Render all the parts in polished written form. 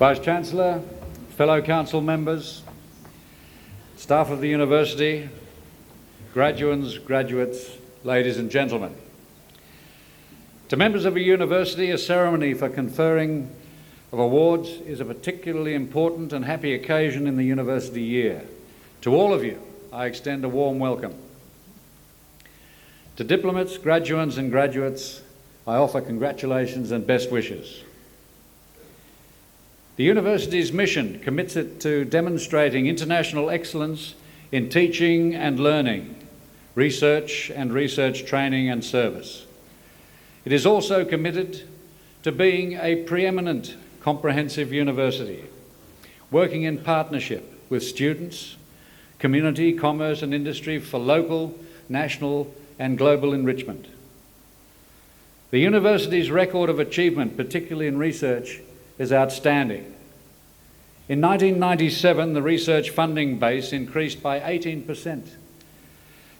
Vice-Chancellor, fellow council members, staff of the university, graduates, ladies and gentlemen. To members of a university, a ceremony for conferring of awards is a particularly important and happy occasion in the university year. To all of you, I extend a warm welcome. To diplomats, graduands and graduates, I offer congratulations and best wishes. The university's mission commits it to demonstrating international excellence in teaching and learning, research and research training and service. It is also committed to being a preeminent comprehensive university, working in partnership with students, community, commerce and industry for local, national and global enrichment. The university's record of achievement, particularly in research, is outstanding. In 1997, the research funding base increased by 18%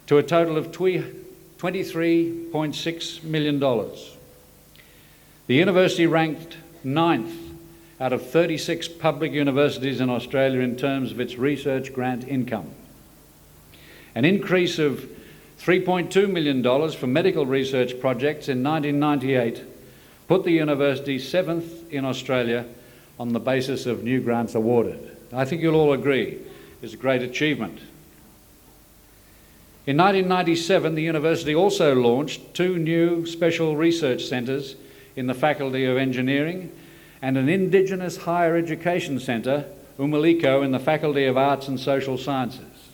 to a total of $23.6 million. The university ranked 9th out of 36 public universities in Australia in terms of its research grant income. An increase of $3.2 million for medical research projects in 1998 put the university 7th in Australia on the basis of new grants awarded. I think you'll all agree it's a great achievement. In 1997, the university also launched 2 new special research centres in the Faculty of Engineering and an Indigenous Higher Education Centre, Umaliko, in the Faculty of Arts and Social Sciences.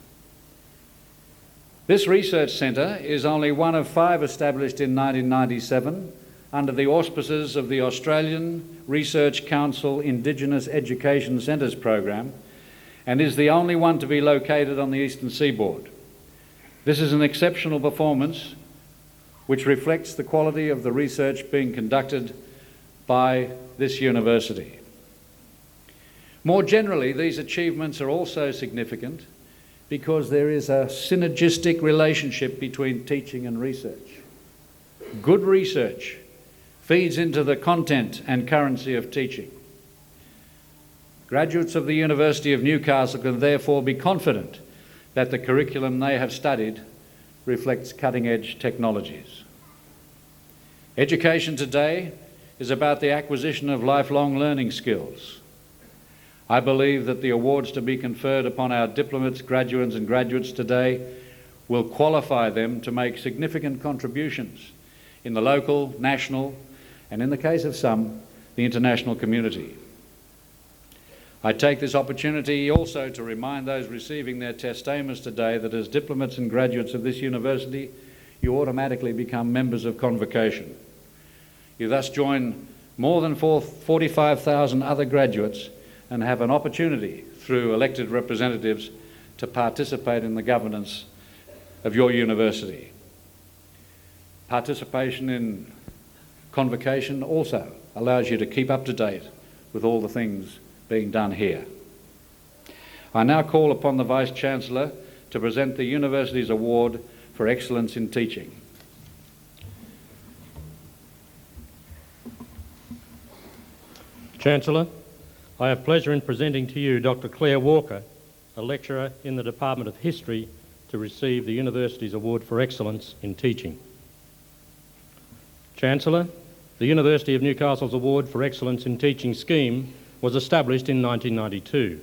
This research centre is only one of 5 established in 1997 under the auspices of the Australian Research Council Indigenous Education Centres program and is the only one to be located on the eastern seaboard. This is an exceptional performance which reflects the quality of the research being conducted by this university. More generally, these achievements are also significant because there is a synergistic relationship between teaching and research. Good research feeds into the content and currency of teaching. Graduates of the University of Newcastle can therefore be confident that the curriculum they have studied reflects cutting-edge technologies. Education today is about the acquisition of lifelong learning skills. I believe that the awards to be conferred upon our diplomats, graduands and graduates today will qualify them to make significant contributions in the local, national, and in the case of some, the international community. I take this opportunity also to remind those receiving their testaments today that as diplomats and graduates of this university, you automatically become members of Convocation. You thus join more than 45,000 other graduates and have an opportunity through elected representatives to participate in the governance of your university. Participation in Convocation also allows you to keep up to date with all the things being done here. I now call upon the Vice-Chancellor to present the University's Award for Excellence in Teaching. Chancellor, I have pleasure in presenting to you Dr. Claire Walker, a lecturer in the Department of History, to receive the University's Award for Excellence in Teaching. Chancellor, the University of Newcastle's Award for Excellence in Teaching scheme was established in 1992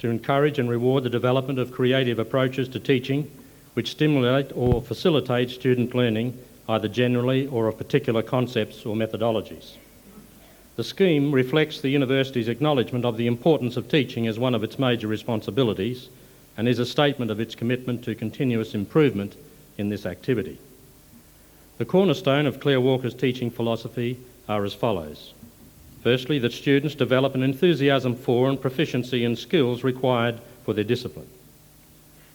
to encourage and reward the development of creative approaches to teaching which stimulate or facilitate student learning either generally or of particular concepts or methodologies. The scheme reflects the university's acknowledgement of the importance of teaching as one of its major responsibilities and is a statement of its commitment to continuous improvement in this activity. The cornerstone of Claire Walker's teaching philosophy are as follows. Firstly, that students develop an enthusiasm for and proficiency in skills required for their discipline.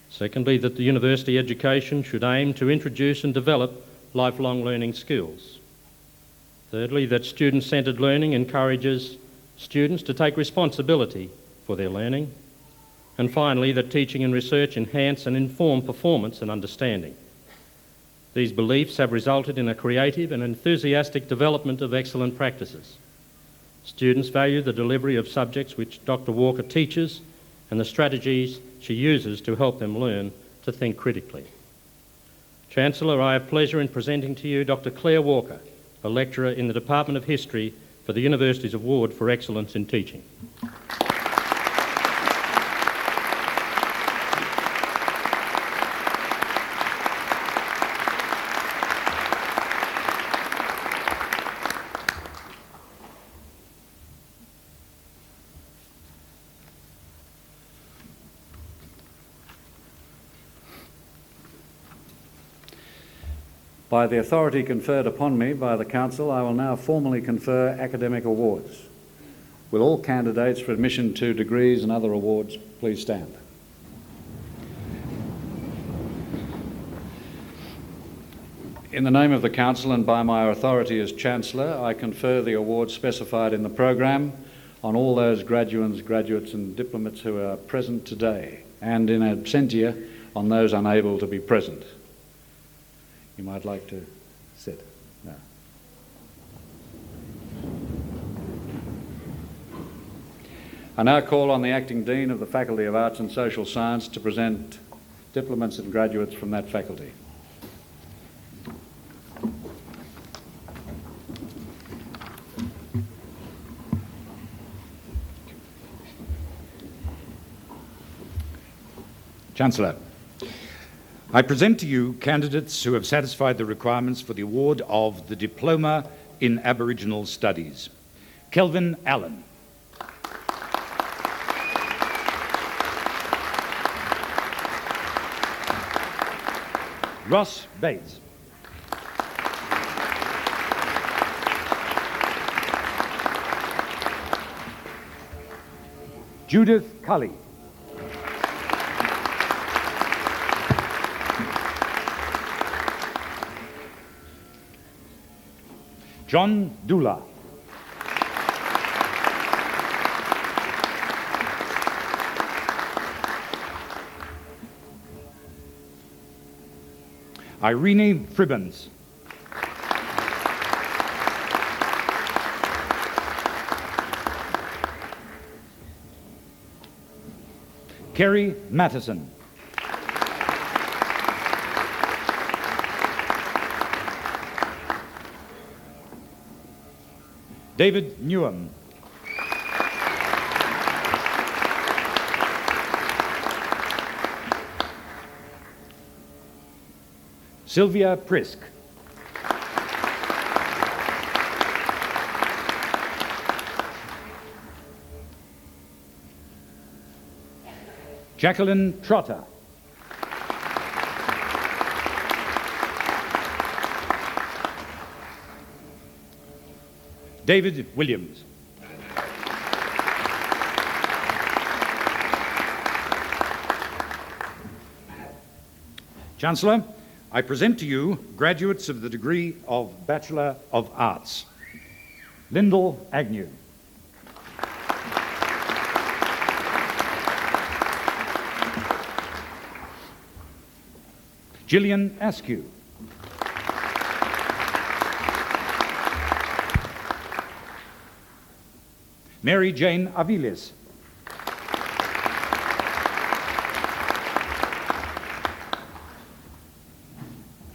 Secondly, that the university education should aim to introduce and develop lifelong learning skills. Thirdly, that student-centred learning encourages students to take responsibility for their learning. And finally, that teaching and research enhance and inform performance and understanding. These beliefs have resulted in a creative and enthusiastic development of excellent practices. Students value the delivery of subjects which Dr. Walker teaches and the strategies she uses to help them learn to think critically. Chancellor, I have pleasure in presenting to you Dr. Claire Walker, a lecturer in the Department of History for the University's Award for Excellence in Teaching. By the authority conferred upon me by the Council, I will now formally confer academic awards. Will all candidates for admission to degrees and other awards please stand? In the name of the Council and by my authority as Chancellor, I confer the awards specified in the programme on all those graduates and diplomats who are present today, and in absentia on those unable to be present. You might like to sit now. I now call on the Acting Dean of the Faculty of Arts and Social Science to present diplomats and graduates from that faculty. Chancellor, I present to you candidates who have satisfied the requirements for the award of the Diploma in Aboriginal Studies. Kelvin Allen. Ross Bates. Judith Cully. John Dula. Irene Fribbins. Kerry Matheson. David Newham. Sylvia Prisk. Jacqueline Trotter. David Williams. Chancellor, I present to you graduates of the degree of Bachelor of Arts. Lyndall Agnew. Gillian Askew. Mary Jane Aviles.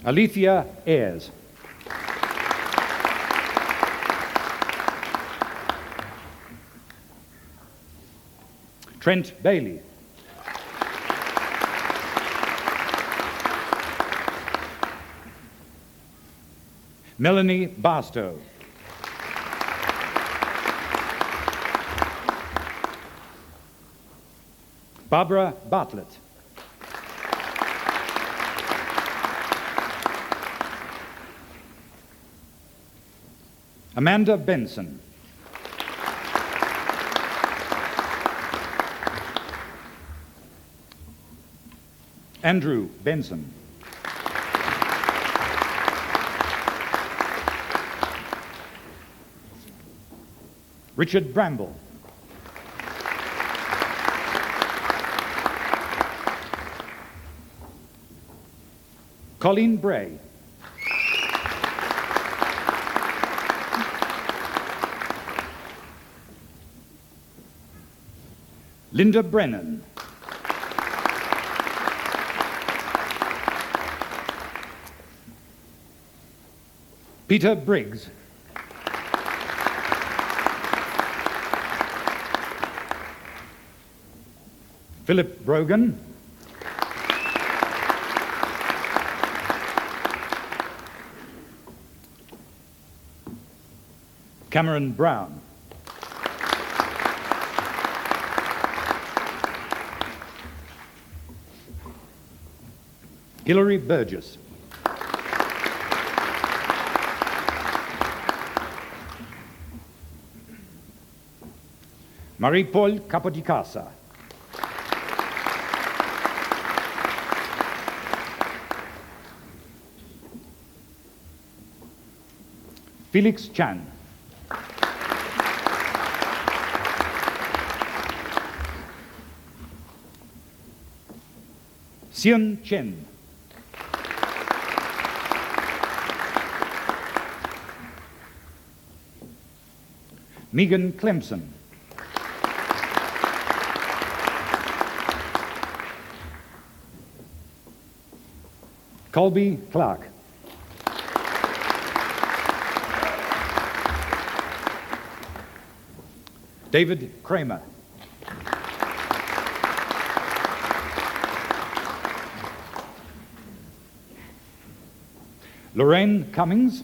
Alethea Ayres. Trent Bailey. Melanie Barstow. Barbara Bartlett. Amanda Benson. Andrew Benson. Richard Bramble. Colleen Bray. Linda Brennan. Peter Briggs. Philip Brogan. Cameron Brown. Hilary Burgess. Marie-Paul Capodicasa. Felix Chan. Xian Chen. Megan Clemson. Colby Clark. David Kramer. Lorraine Cummings.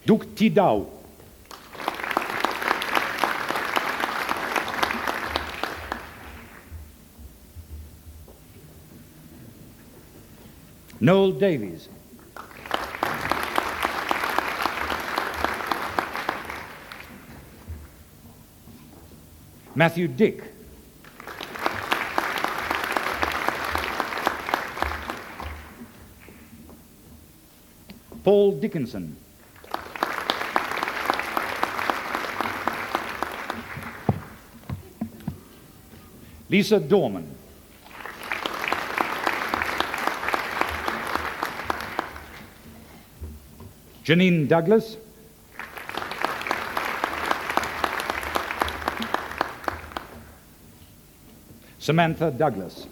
Duc Tidau. Noel Davies. Matthew Dick. Paul Dickinson. Lisa Dorman. Janine Douglas. Samantha Douglas.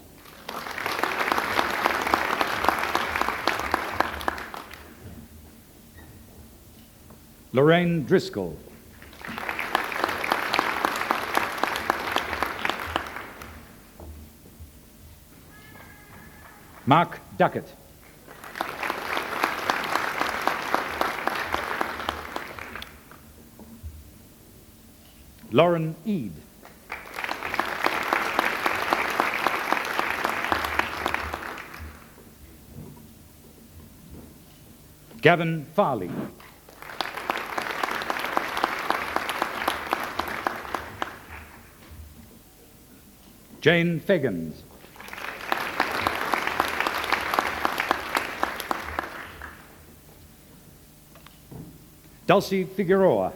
Lorraine Driscoll. Mark Duckett. Lauren Eade. Gavin Farley. Jane Fegans. Dulcie Figueroa.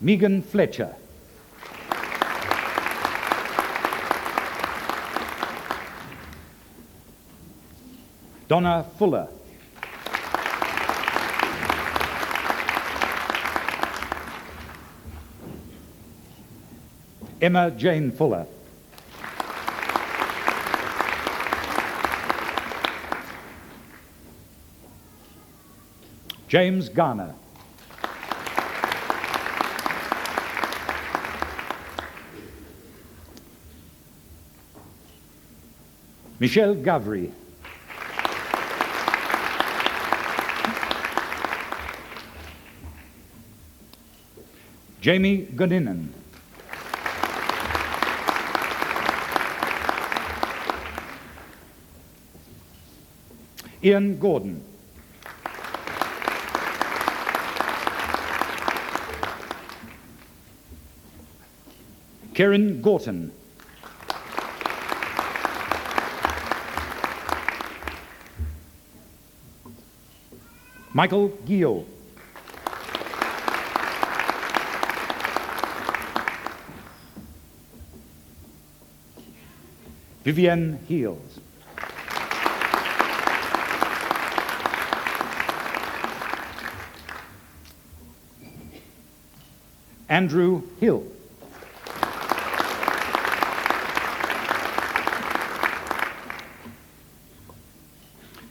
Megan Fletcher. Donna Fuller. Emma Jane Fuller. James Garner. Michelle Gavry. Jamie Godinen. Ian Gordon. Karen Gorton. Michael Guillot. Vivienne Heels. Andrew Hill.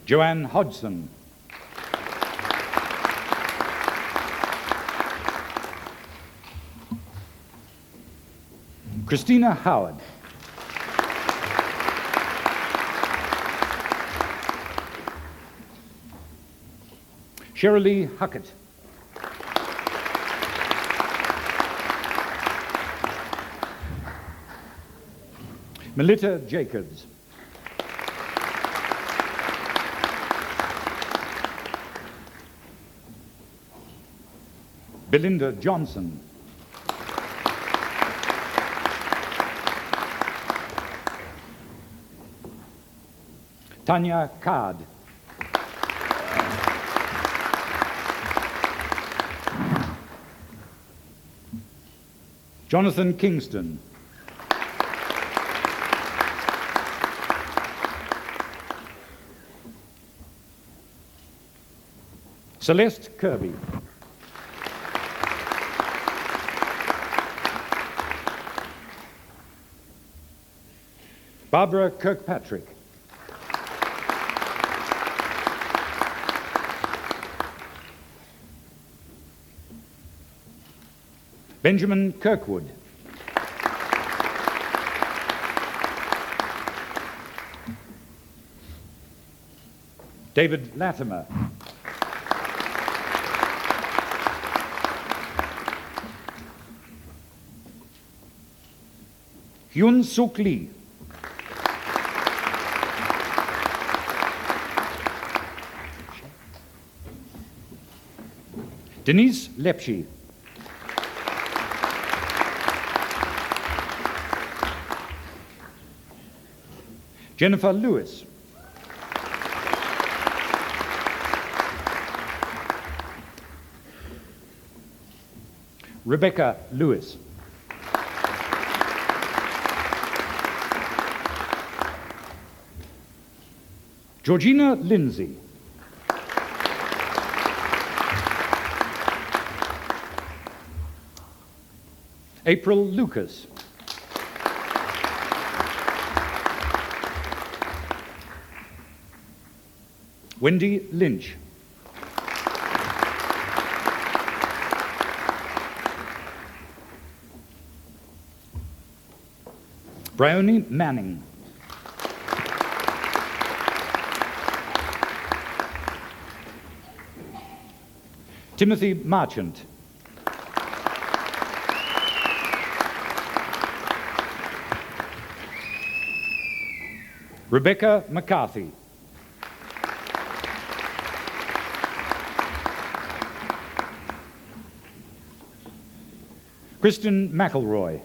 Joanne Hodgson. Christina Howard. Shirley Huckett. Melita Jacobs. Belinda Johnson. Tanya Card. Jonathan Kingston. Celeste Kirby. Barbara Kirkpatrick. Benjamin Kirkwood. David Latimer. Hyun Suk Lee. Denise Lepschi. Jennifer Lewis. Rebecca Lewis. Georgina Lindsay. April Lucas. Wendy Lynch. Bryony Manning. Timothy Marchant. Rebecca McCarthy. Kristen McElroy.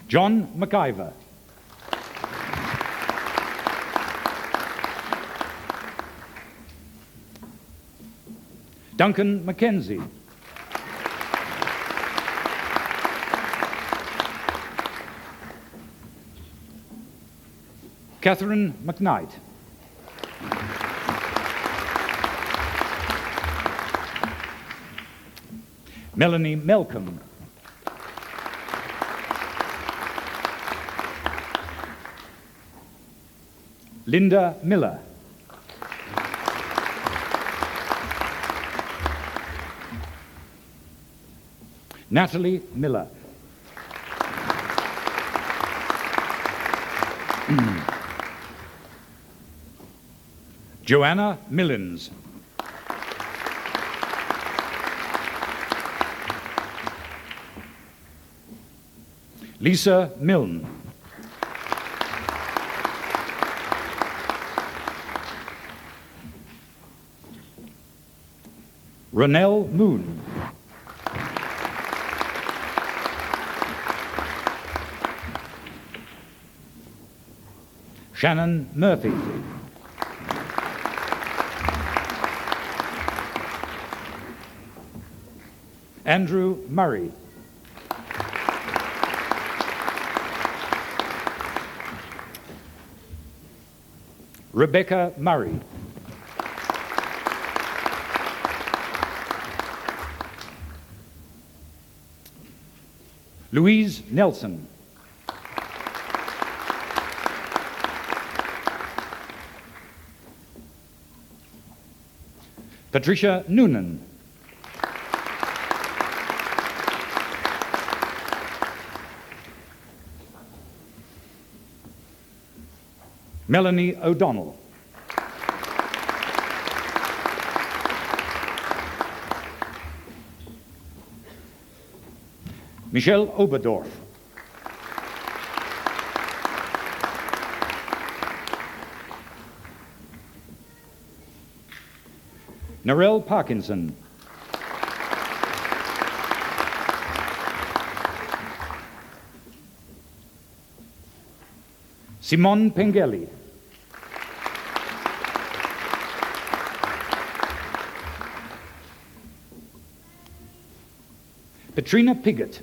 John McIver. Duncan McKenzie. Catherine McKnight. Melanie Malcolm. Linda Miller. Natalie Miller. Joanna Millins. Lisa Milne. Ronelle Moon. Shannon Murphy. Andrew Murray. Rebecca Murray. Louise Nelson. Patricia Noonan. Melanie O'Donnell. Michelle Oberdorf. Narelle Parkinson. Simone Pengelly. Petrina Piggott.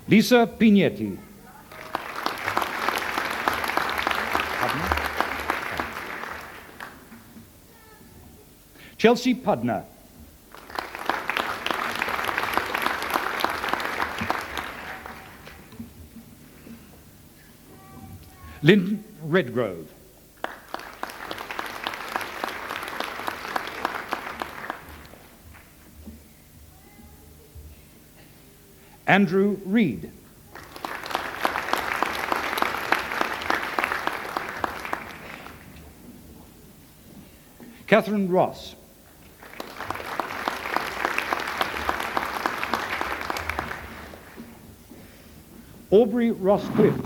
Lisa Pignetti. Chelsea Pudner. Lynn Redgrove. Andrew Reed. Catherine Ross. Aubrey Ross-Clift.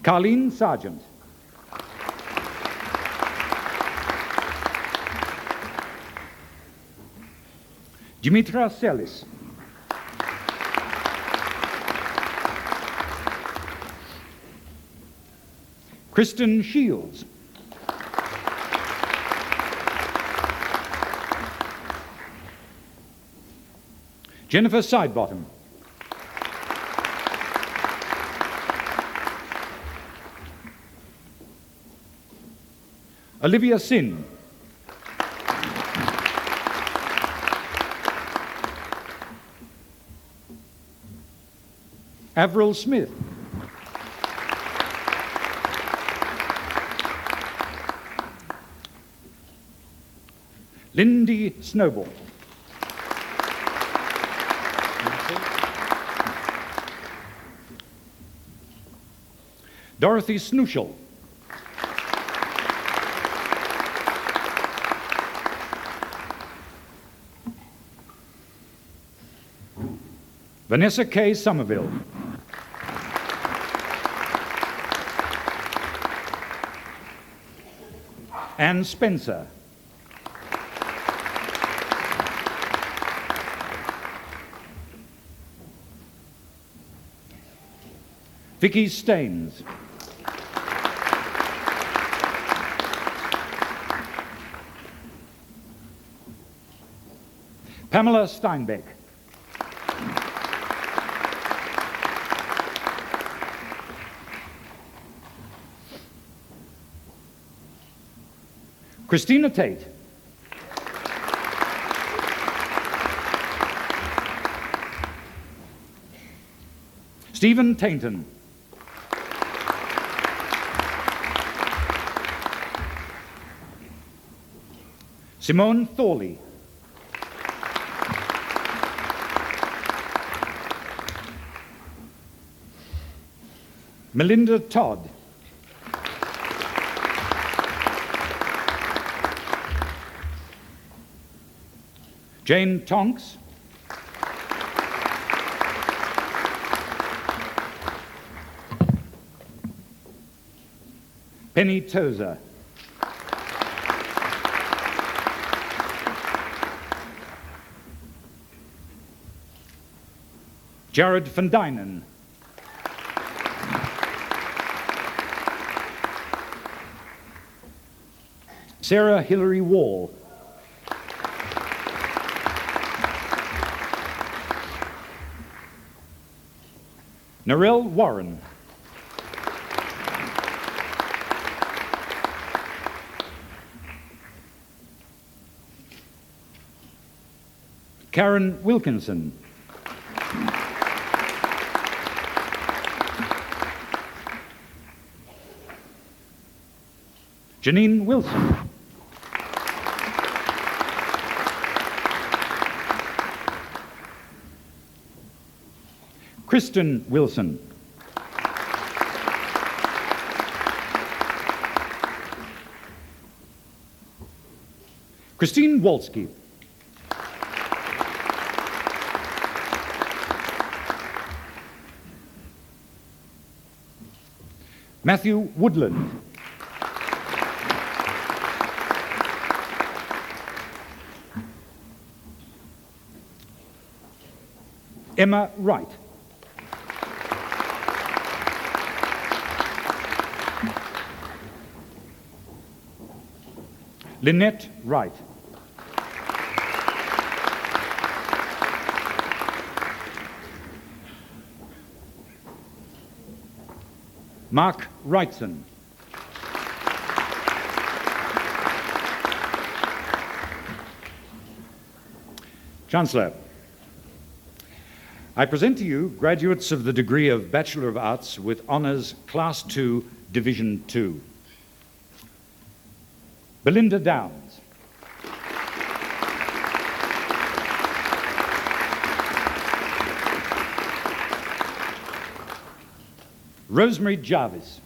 Carleen Sargent. Dimitra Sellis. Kristen Shields. Jennifer Sidebottom. Olivia Sin. Avril Smith. Lindy Snowball. Dorothy Snooshall. Vanessa K. Somerville. Anne Spencer. Vicky Staines. Pamela Steinbeck. Christina Tate. Stephen Tainton. Simone Thorley. Melinda Todd. Jane Tonks. Penny Tozer. Jared van Dynen. Sarah Hilary Wall. Narelle Warren. Karen Wilkinson. Janine Wilson. Kristen Wilson. Christine Wolski. Matthew Woodland. Emma Wright. Lynette Wright. Mark Wrightson. Chancellor, I present to you graduates of the degree of Bachelor of Arts with Honours Class 2, Division 2. Belinda Downs. Rosemary Jarvis.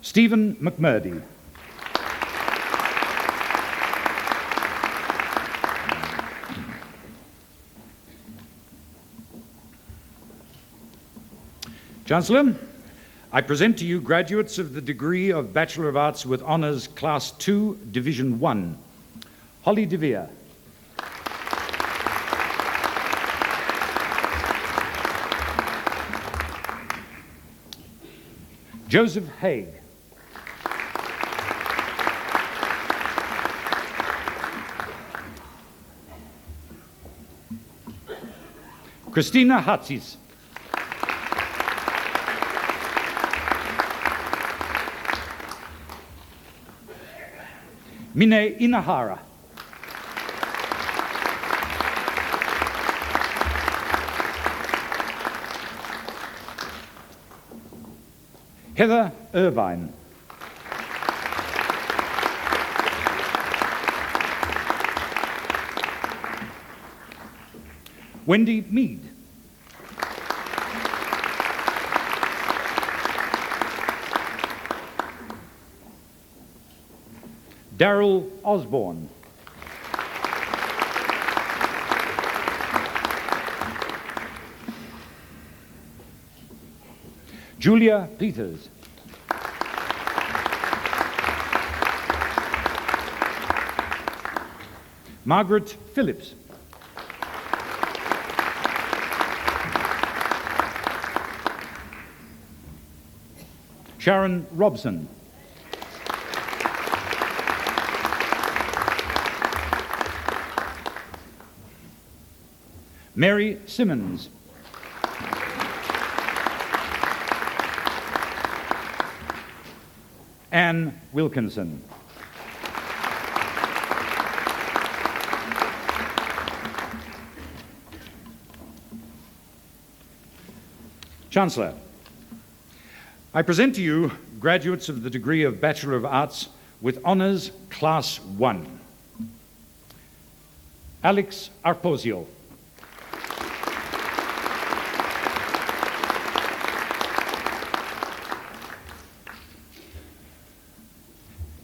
Stephen McMurdy. Chancellor, I present to you graduates of the degree of Bachelor of Arts with Honours Class 2, Division 1. Holly DeVere. Joseph Haig. Christina Hatzis. Mine Inahara. Heather Irvine. Wendy Mead. Daryl Osborne. Julia Peters. Margaret Phillips. Sharon Robson. Mary Simmons. Anne Wilkinson. Chancellor, I present to you graduates of the degree of Bachelor of Arts with Honours Class 1. Alex Arposio.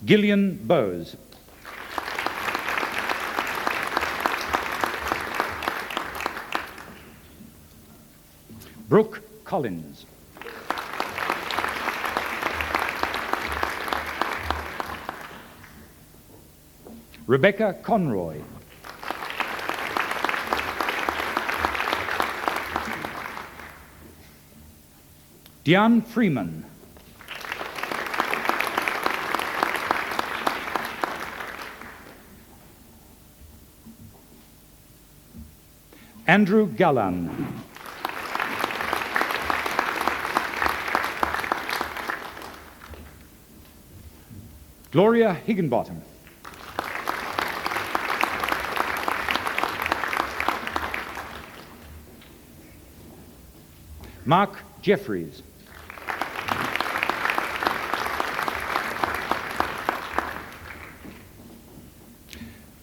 Gillian Bowes. Brooke Collins. Rebecca Conroy. Diane Freeman. Andrew Gallan. Gloria Higginbottom. Mark Jeffries.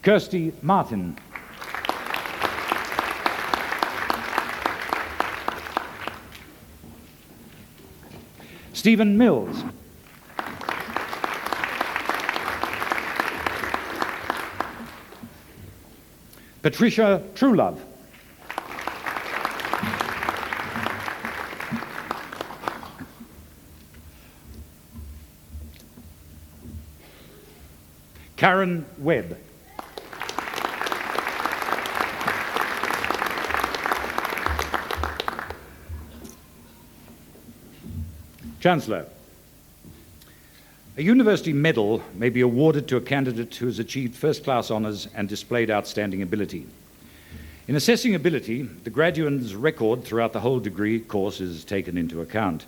Kirsty Martin. Stephen Mills. Patricia Truelove. Karen Webb. Chancellor, a university medal may be awarded to a candidate who has achieved first-class honours and displayed outstanding ability. In assessing ability, the graduate's record throughout the whole degree course is taken into account.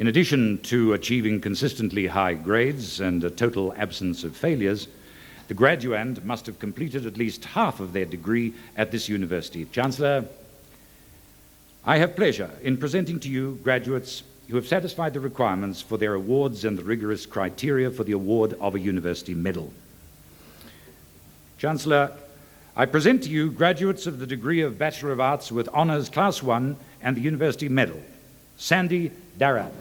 In addition to achieving consistently high grades and a total absence of failures, the graduand must have completed at least half of their degree at this university. Chancellor, I have pleasure in presenting to you graduates who have satisfied the requirements for their awards and the rigorous criteria for the award of a university medal. Chancellor, I present to you graduates of the degree of Bachelor of Arts with Honours Class 1 and the University Medal. Sandy Darragh.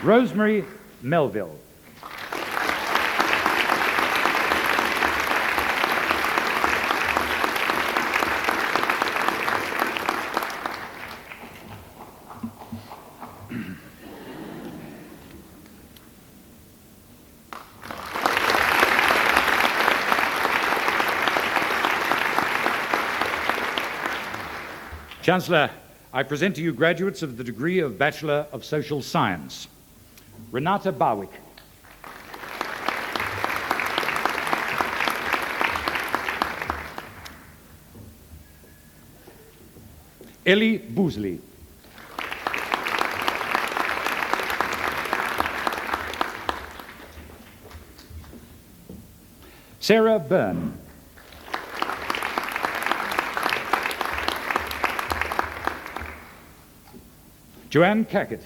Rosemary Melville. Chancellor, I present to you graduates of the degree of Bachelor of Social Science. Renata Barwick. Ellie Boosley. Sarah Byrne. Joanne Cackett.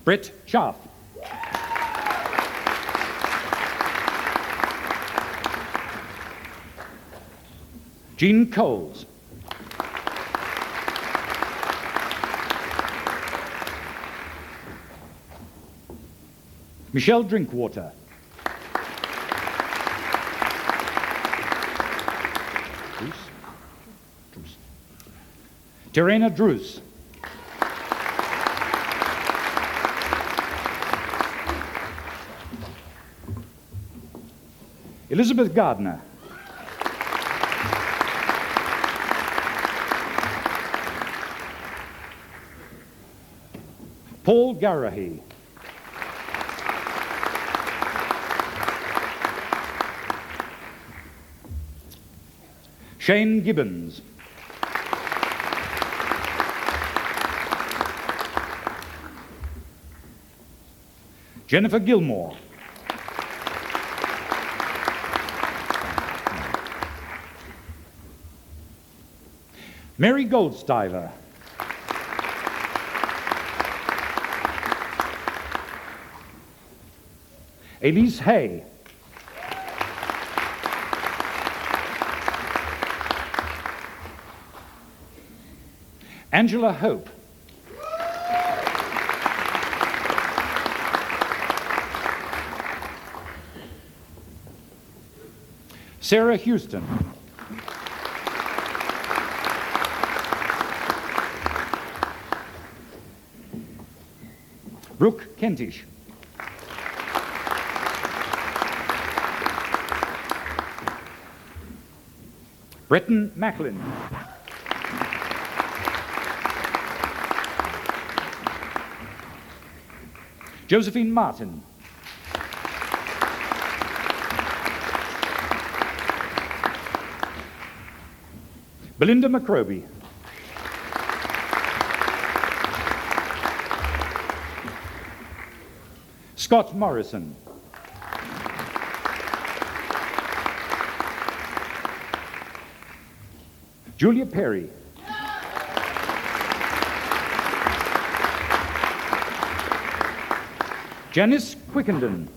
Brett Scharf. Jean Coles. Michelle Drinkwater. Terena Drews. Elizabeth Gardner. Paul Garahy. Shane Gibbons. Jennifer Gilmore. Mary Goldstiver. Elise Hay. Angela Hope. Sarah Houston. Brooke Kentish. Breton Macklin. Josephine Martin. Belinda McRoby. Scott Morrison. Julia Perry. Janice Quickenden.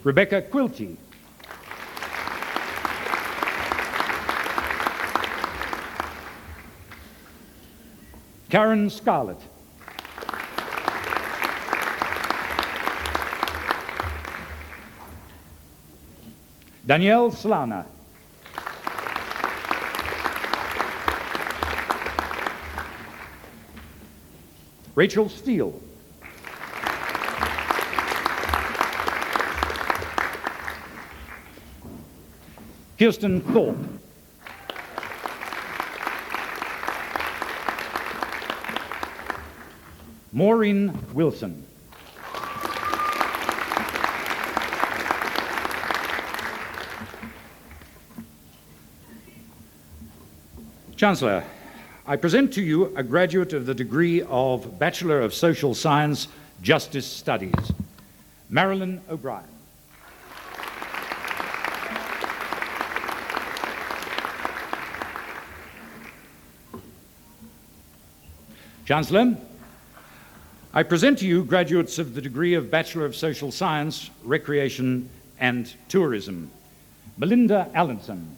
Rebecca Quilty. Karen Scarlett. Danielle Slana. Rachel Steele. Kirsten Thorpe. Maureen Wilson. Chancellor, I present to you a graduate of the degree of Bachelor of Social Science, Justice Studies, Marilyn O'Brien. Chancellor, I present to you graduates of the degree of Bachelor of Social Science, Recreation and Tourism, Melinda Allenson.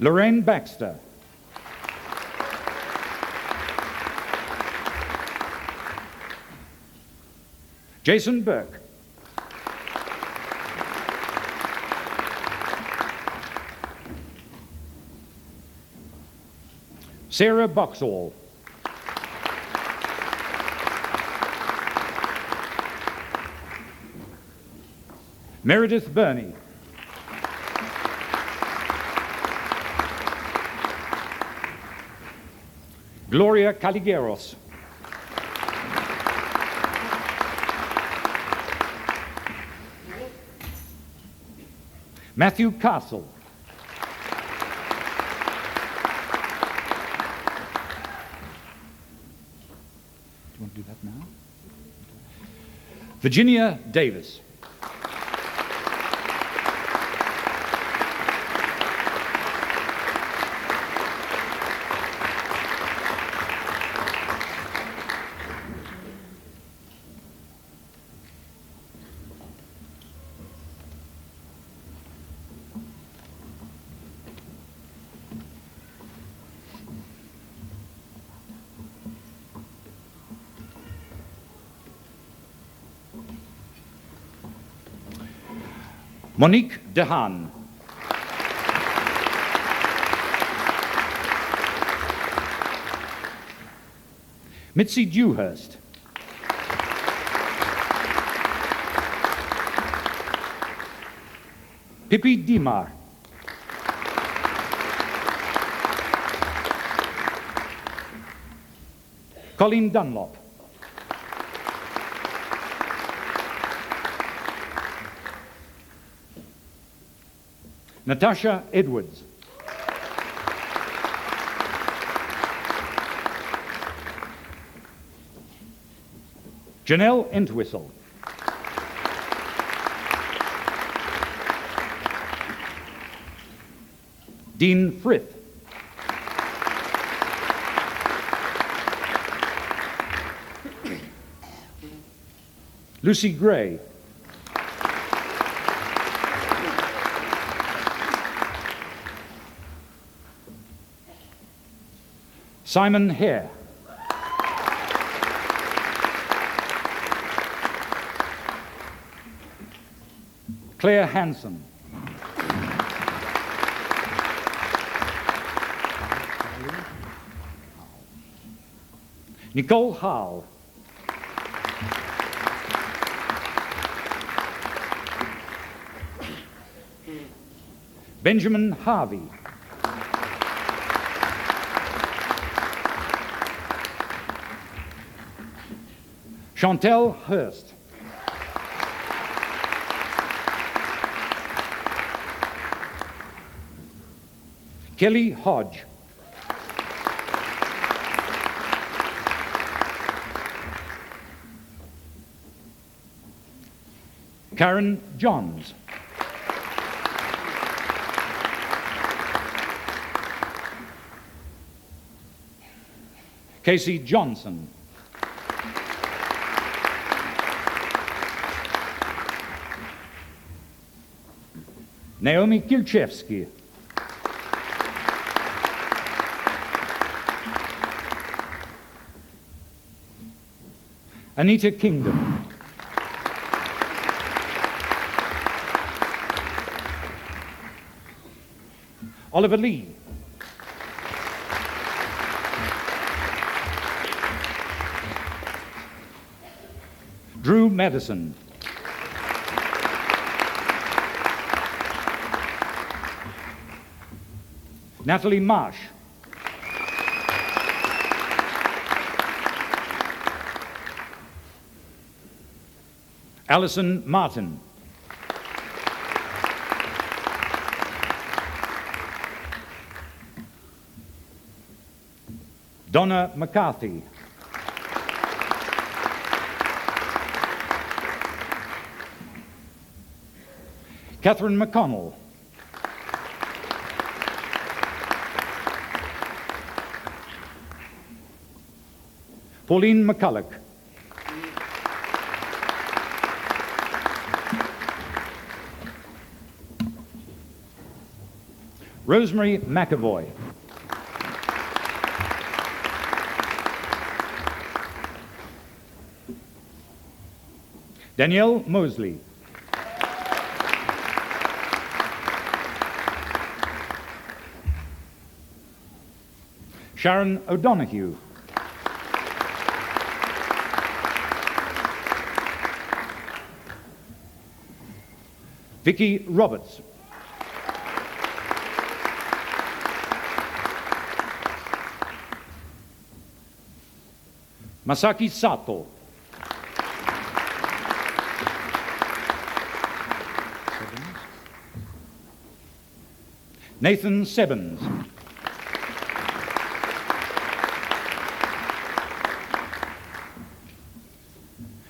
Lorraine Baxter. Jason Burke. Sarah Boxall. Meredith Burney. Gloria Caligueros. Matthew Castle. Do you want to do that now? Virginia Davis. Monique Dehaan. Mitzi Dewhurst. Pippi Dimar. Colleen Dunlop. Natasha Edwards. Janelle Entwistle. Dean Frith. Lucy Gray. Simon Hare. Claire Hanson. Nicole Hall. Benjamin Harvey. Chantel Hurst. Kelly Hodge. Karen Johns. Casey Johnson. Naomi Kilchevsky. Anita Kingdom. Oliver Lee. Drew Madison. Natalie Marsh. Alison Martin. Donna McCarthy. Catherine McConnell. Pauline McCulloch. Rosemary McAvoy. Danielle Mosley. Sharon O'Donoghue. Vicky Roberts. Masaki Sato. Nathan Sebbins.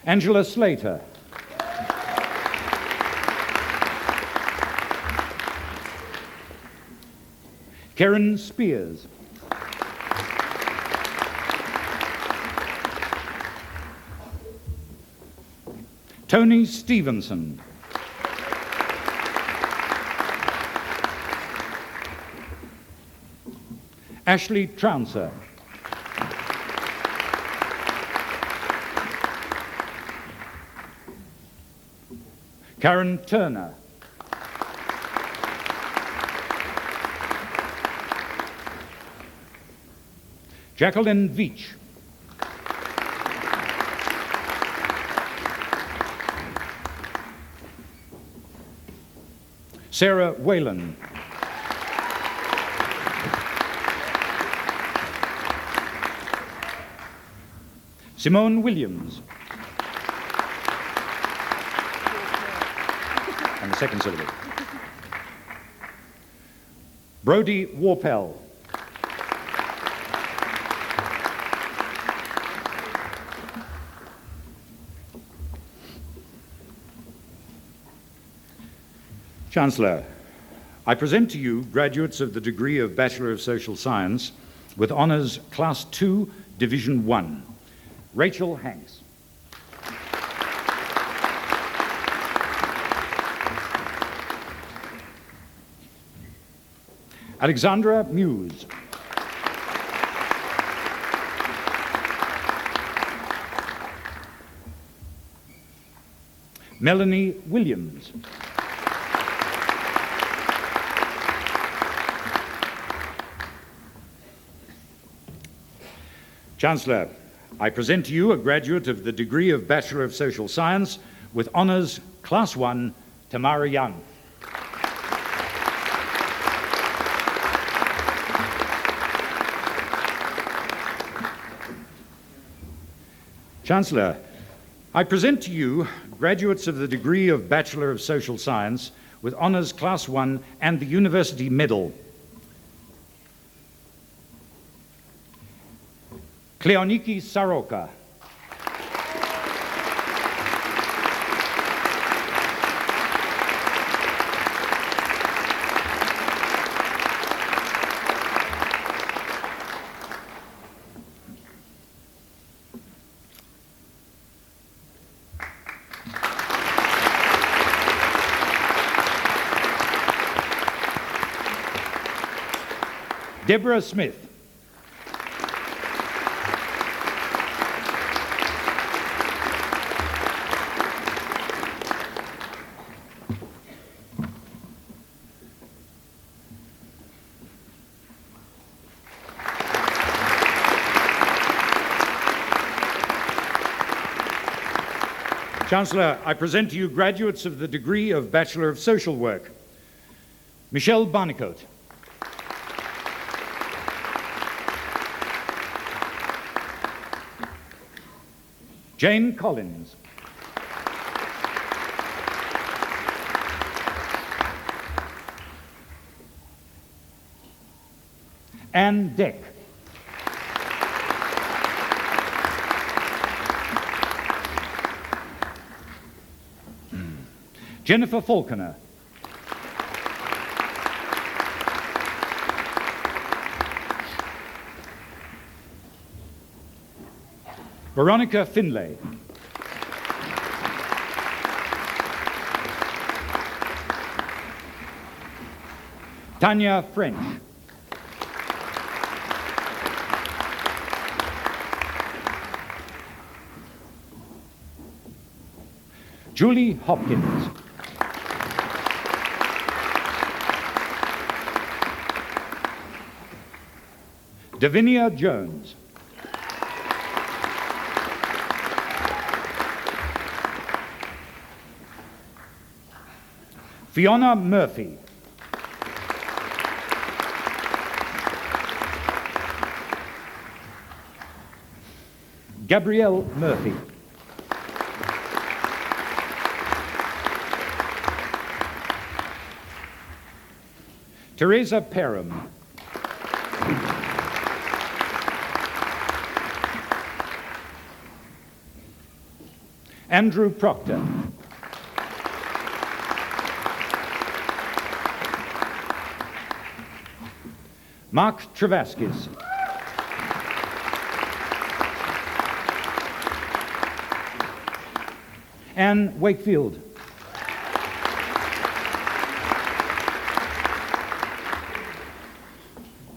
Angela Slater. Karen Spears. Tony Stevenson. Ashley Trouncer. Karen Turner. Jacqueline Veach. Sarah Whalen. Simone Williams. And the second syllable. Brody Warpel. Chancellor, I present to you graduates of the degree of Bachelor of Social Science with Honours Class 2, Division 1. Rachel Hanks. Alexandra Muse. Melanie Williams. Chancellor, I present to you a graduate of the degree of Bachelor of Social Science with Honours Class 1, Tamara Young. Chancellor, I present to you graduates of the degree of Bachelor of Social Science with Honours Class 1 and the University Medal. Cleoniki Saroka. Deborah Smith. Chancellor, I present to you graduates of the degree of Bachelor of Social Work. Michelle Barnicoat. Jane Collins. Anne Deck. Jennifer Falconer. Veronica Finlay. Tanya French. Julie Hopkins. Davinia Jones. Fiona Murphy. Gabrielle Murphy. Teresa Perham. Andrew Proctor. Mark Travaskis. Anne Wakefield.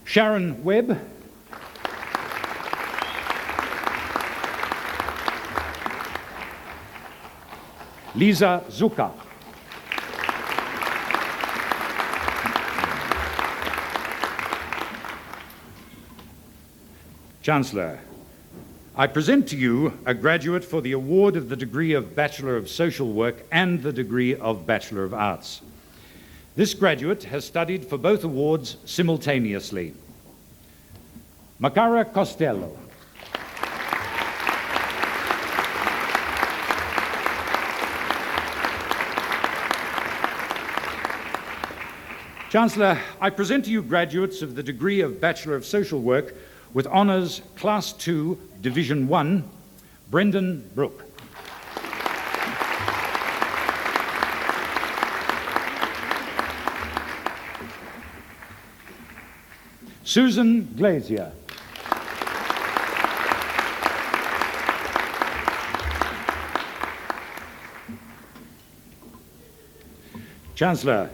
Sharon Webb. Lisa Zucker. Chancellor, I present to you a graduate for the award of the degree of Bachelor of Social Work and the degree of Bachelor of Arts. This graduate has studied for both awards simultaneously. Makara Costello. Chancellor, I present to you graduates of the degree of Bachelor of Social Work with Honours Class 2, Division 1, Brendan Brooke. Susan Glazier. Chancellor,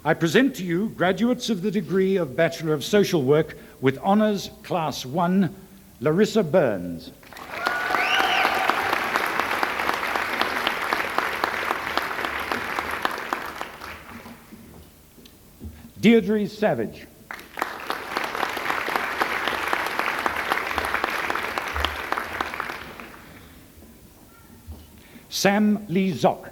I present to you graduates of the degree of Bachelor of Social Work with Honours Class 1, Larissa Burns. Deirdre Savage. Sam Lee Zock.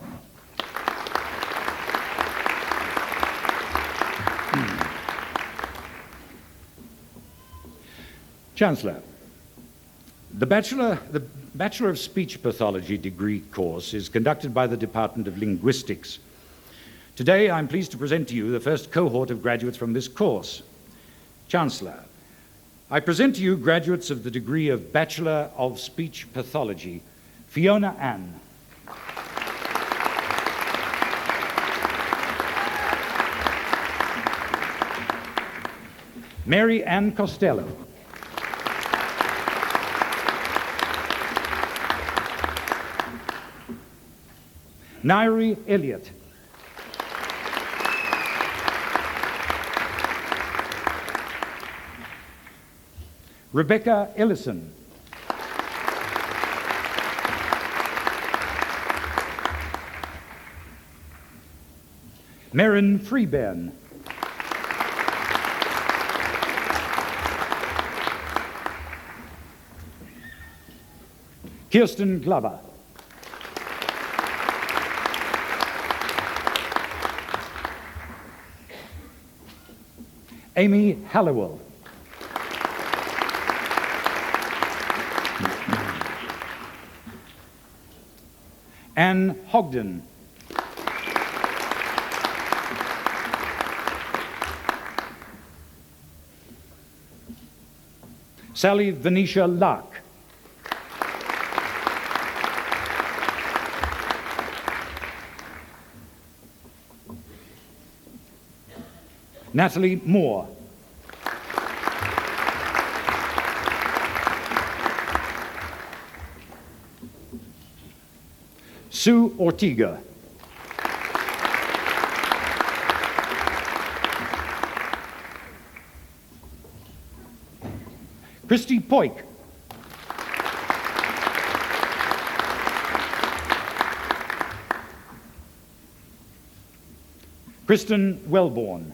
Chancellor, the Bachelor of Speech Pathology degree course is conducted by the Department of Linguistics. Today, I'm pleased to present to you the first cohort of graduates from this course. Chancellor, I present to you graduates of the degree of Bachelor of Speech Pathology, Fiona Ann. Mary Ann Costello. Nairi Elliott. Rebecca Ellison. Merrin Freebairn. Kirsten Glover. Amy Halliwell. Anne Hogden. Sally Venetia Lark. Natalie Moore. Sue Ortega. Christy Poik. Kristen Wellborn.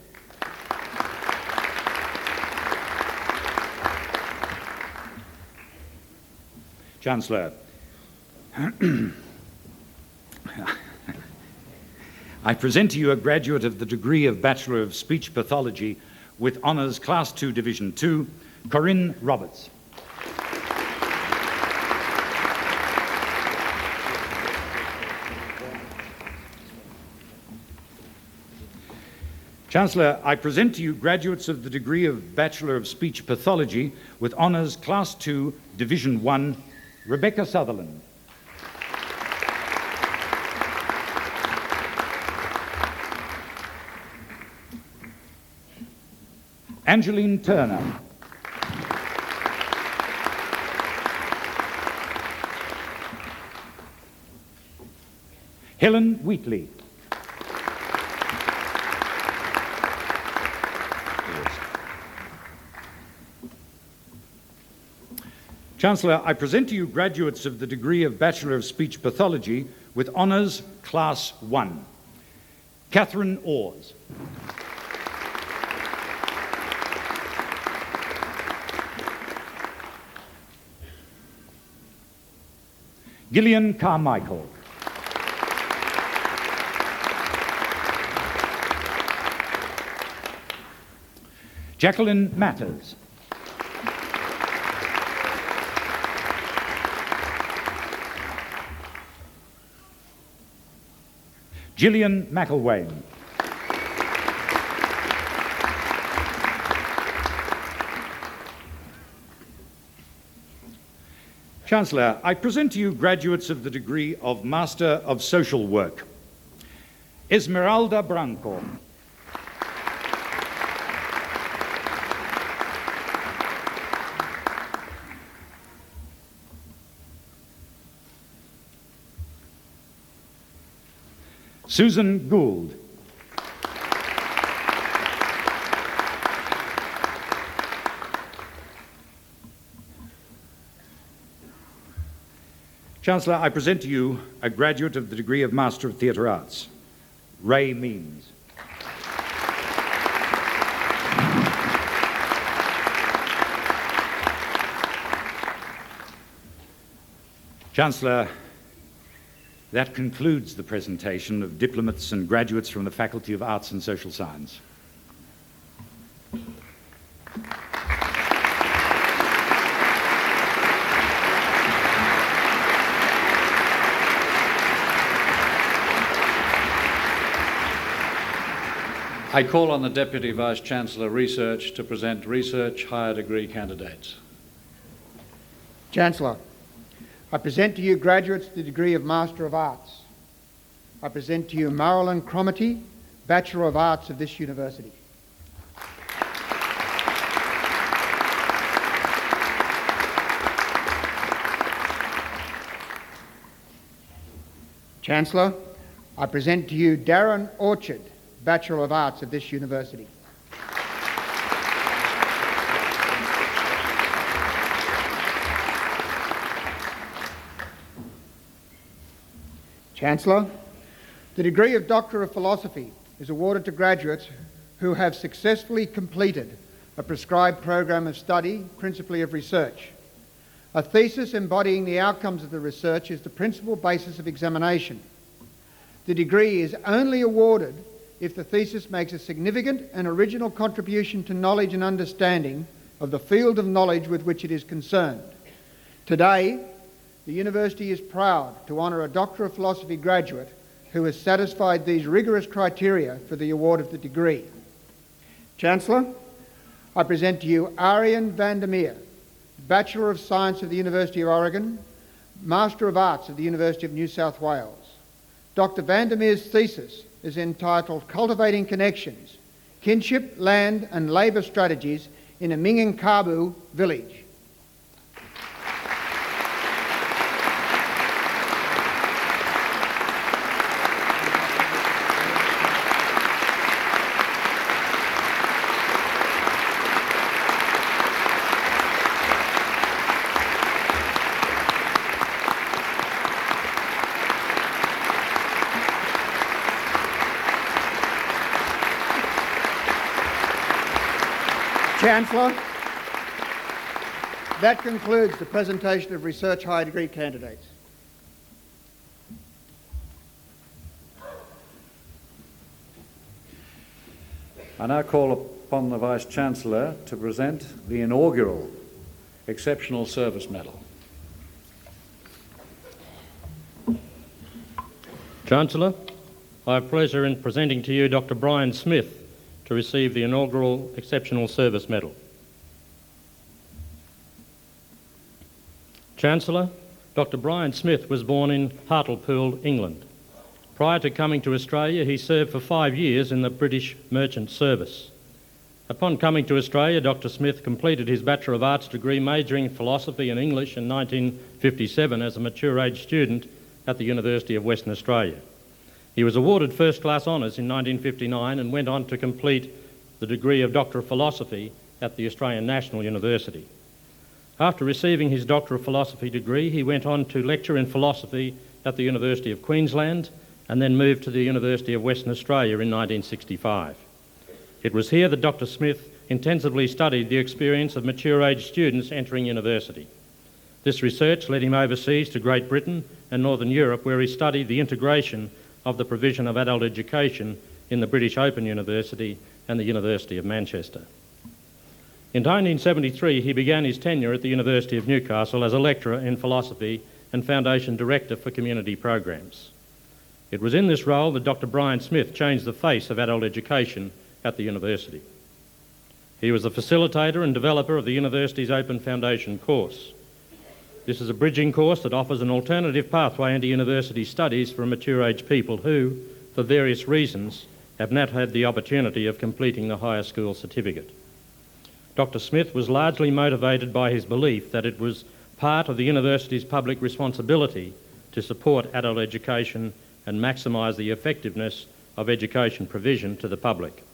Chancellor, I present to you a graduate of the degree of Bachelor of Speech Pathology with Honours Class 2, Division 2, Corinne Roberts. Chancellor, I present to you graduates of the degree of Bachelor of Speech Pathology with Honours Class 2, Division 1, Rebecca Sutherland. Angeline Turner. Helen Wheatley. Chancellor, I present to you graduates of the degree of Bachelor of Speech Pathology with Honours Class 1. Catherine Oars. Gillian Carmichael. Jacqueline Matters. Gillian McElwain. Chancellor, I present to you graduates of the degree of Master of Social Work. Esmeralda Branco. Susan Gould. Chancellor, I present to you a graduate of the degree of Master of Theatre Arts, Ray Means. Chancellor, that concludes the presentation of diplomats and graduates from the Faculty of Arts and Social Science. I call on the Deputy Vice-Chancellor Research to present research higher degree candidates. Chancellor, I present to you graduates of the degree of Master of Arts. I present to you Marilyn Cromitty, Bachelor of Arts of this university. Chancellor, I present to you Darren Orchard, Bachelor of Arts of this university. Chancellor, the degree of Doctor of Philosophy is awarded to graduates who have successfully completed a prescribed program of study, principally of research. A thesis embodying the outcomes of the research is the principal basis of examination. The degree is only awarded if the thesis makes a significant and original contribution to knowledge and understanding of the field of knowledge with which it is concerned. Today, the University is proud to honour a Doctor of Philosophy graduate who has satisfied these rigorous criteria for the award of the degree. Chancellor, I present to you Aryan van der Meer, Bachelor of Science of the University of Oregon, Master of Arts of the University of New South Wales. Dr. van der Meer's thesis is entitled Cultivating Connections, Kinship, Land and Labour Strategies in a Minangkabau Village. Chancellor, that concludes the presentation of research higher degree candidates. I now call upon the Vice-Chancellor to present the inaugural Exceptional Service Medal. Chancellor, I have pleasure in presenting to you Dr. Brian Smith to receive the inaugural Exceptional Service Medal. Chancellor, Dr. Brian Smith was born in Hartlepool, England. Prior to coming to Australia, he served for 5 years in the British Merchant Service. Upon coming to Australia, Dr. Smith completed his Bachelor of Arts degree majoring in philosophy and English in 1957 as a mature age student at the University of Western Australia. He was awarded first-class honours in 1959 and went on to complete the degree of Doctor of Philosophy at the Australian National University. After receiving his Doctor of Philosophy degree, he went on to lecture in philosophy at the University of Queensland and then moved to the University of Western Australia in 1965. It was here that Dr. Smith intensively studied the experience of mature-age students entering university. This research led him overseas to Great Britain and Northern Europe, where he studied the integration of the provision of adult education in the British Open University and the University of Manchester. In 1973, he began his tenure at the University of Newcastle as a lecturer in philosophy and Foundation Director for Community Programs. It was in this role that Dr. Brian Smith changed the face of adult education at the university. He was the facilitator and developer of the university's Open Foundation course. This is a bridging course that offers an alternative pathway into university studies for mature-age people who, for various reasons, have not had the opportunity of completing the higher school certificate. Dr. Smith was largely motivated by his belief that it was part of the university's public responsibility to support adult education and maximise the effectiveness of education provision to the public.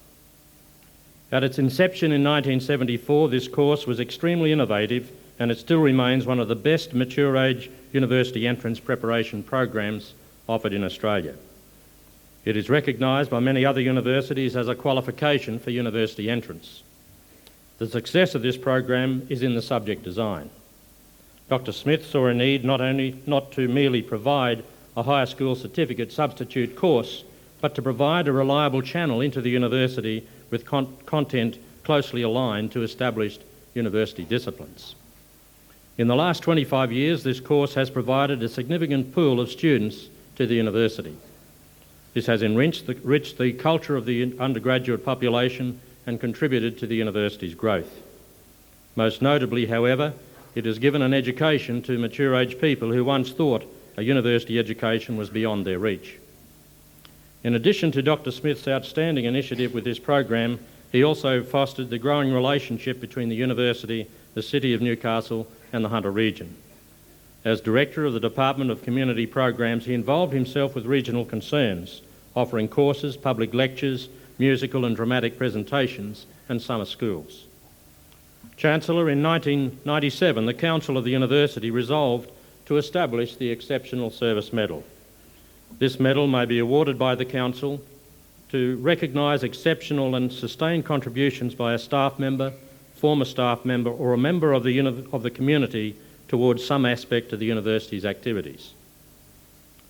At its inception in 1974, this course was extremely innovative, and it still remains one of the best mature age university entrance preparation programs offered in Australia. It is recognised by many other universities as a qualification for university entrance. The success of this program is in the subject design. Dr. Smith saw a need not to merely provide a higher school certificate substitute course, but to provide a reliable channel into the university with content closely aligned to established university disciplines. In the last 25 years, this course has provided a significant pool of students to the university. This has enriched the culture of the undergraduate population and contributed to the university's growth. Most notably, however, it has given an education to mature age people who once thought a university education was beyond their reach. In addition to Dr. Smith's outstanding initiative with this program, he also fostered the growing relationship between the university, the City of Newcastle and the Hunter region. As Director of the Department of Community Programs, he involved himself with regional concerns, offering courses, public lectures, musical and dramatic presentations and summer schools. Chancellor, in 1997, the Council of the University resolved to establish the Exceptional Service Medal. This medal may be awarded by the Council to recognise exceptional and sustained contributions by a staff member, former staff member or a member of the community towards some aspect of the university's activities.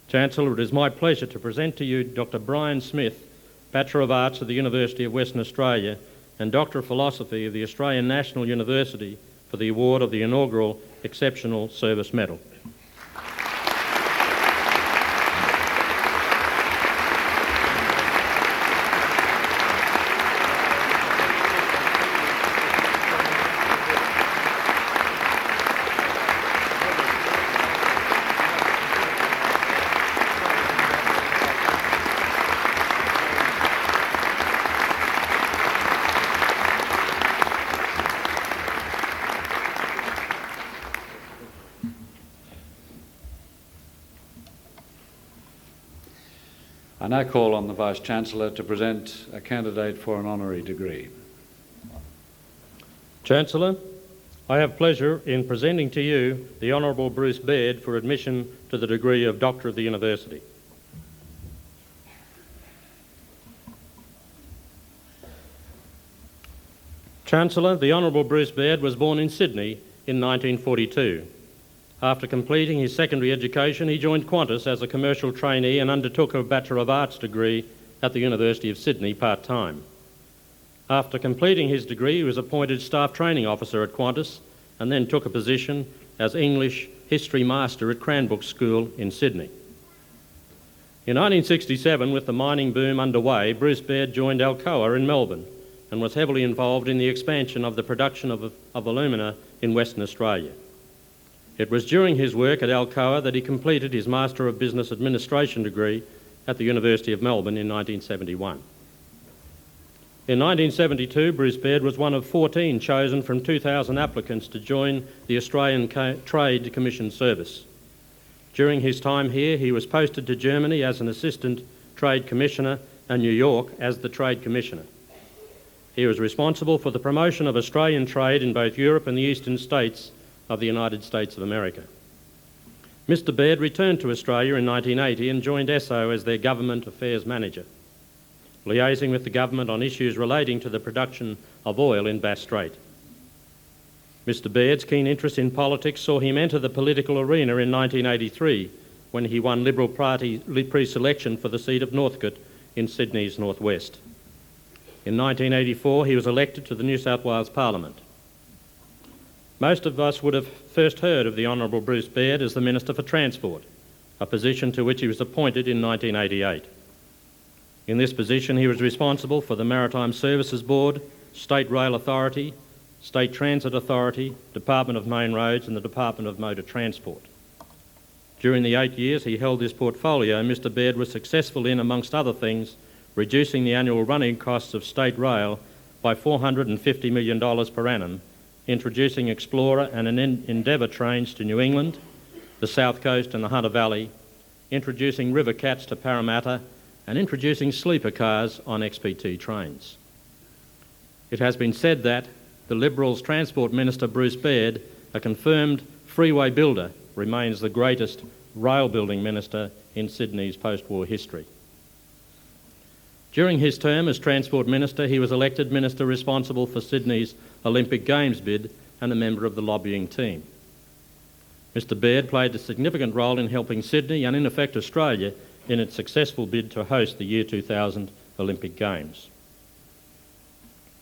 Chancellor, it is my pleasure to present to you Dr. Brian Smith, Bachelor of Arts of the University of Western Australia and Doctor of Philosophy of the Australian National University for the award of the inaugural Exceptional Service Medal. I now call on the Vice-Chancellor to present a candidate for an honorary degree. Chancellor, I have pleasure in presenting to you the Honourable Bruce Baird for admission to the degree of Doctor of the University. Chancellor, the Honourable Bruce Baird was born in Sydney in 1942. After completing his secondary education, he joined Qantas as a commercial trainee and undertook a Bachelor of Arts degree at the University of Sydney part-time. After completing his degree, he was appointed Staff Training Officer at Qantas and then took a position as English History Master at Cranbrook School in Sydney. In 1967, with the mining boom underway, Bruce Baird joined Alcoa in Melbourne and was heavily involved in the expansion of the production of alumina in Western Australia. It was during his work at Alcoa that he completed his Master of Business Administration degree at the University of Melbourne in 1971. In 1972, Bruce Baird was one of 14 chosen from 2,000 applicants to join the Australian Trade Commission Service. During his time here, he was posted to Germany as an Assistant Trade Commissioner and New York as the Trade Commissioner. He was responsible for the promotion of Australian trade in both Europe and the eastern states of the United States of America. Mr. Baird returned to Australia in 1980 and joined ESSO as their Government Affairs Manager, liaising with the government on issues relating to the production of oil in Bass Strait. Mr. Baird's keen interest in politics saw him enter the political arena in 1983 when he won Liberal Party pre-selection for the seat of Northcote in Sydney's northwest. In 1984, he was elected to the New South Wales Parliament. Most of us would have first heard of the Honourable Bruce Baird as the Minister for Transport, a position to which he was appointed in 1988. In this position, he was responsible for the Maritime Services Board, State Rail Authority, State Transit Authority, Department of Main Roads and the Department of Motor Transport. During the 8 years he held this portfolio, Mr. Baird was successful in, amongst other things, reducing the annual running costs of state rail by $450 million per annum, introducing Explorer and Endeavour trains to New England, the South Coast and the Hunter Valley, introducing river cats to Parramatta and introducing sleeper cars on XPT trains. It has been said that the Liberals' Transport Minister Bruce Baird, a confirmed freeway builder, remains the greatest rail building minister in Sydney's post-war history. During his term as Transport Minister, he was elected Minister responsible for Sydney's Olympic Games bid and a member of the lobbying team. Mr. Baird played a significant role in helping Sydney and in effect Australia in its successful bid to host the year 2000 Olympic Games.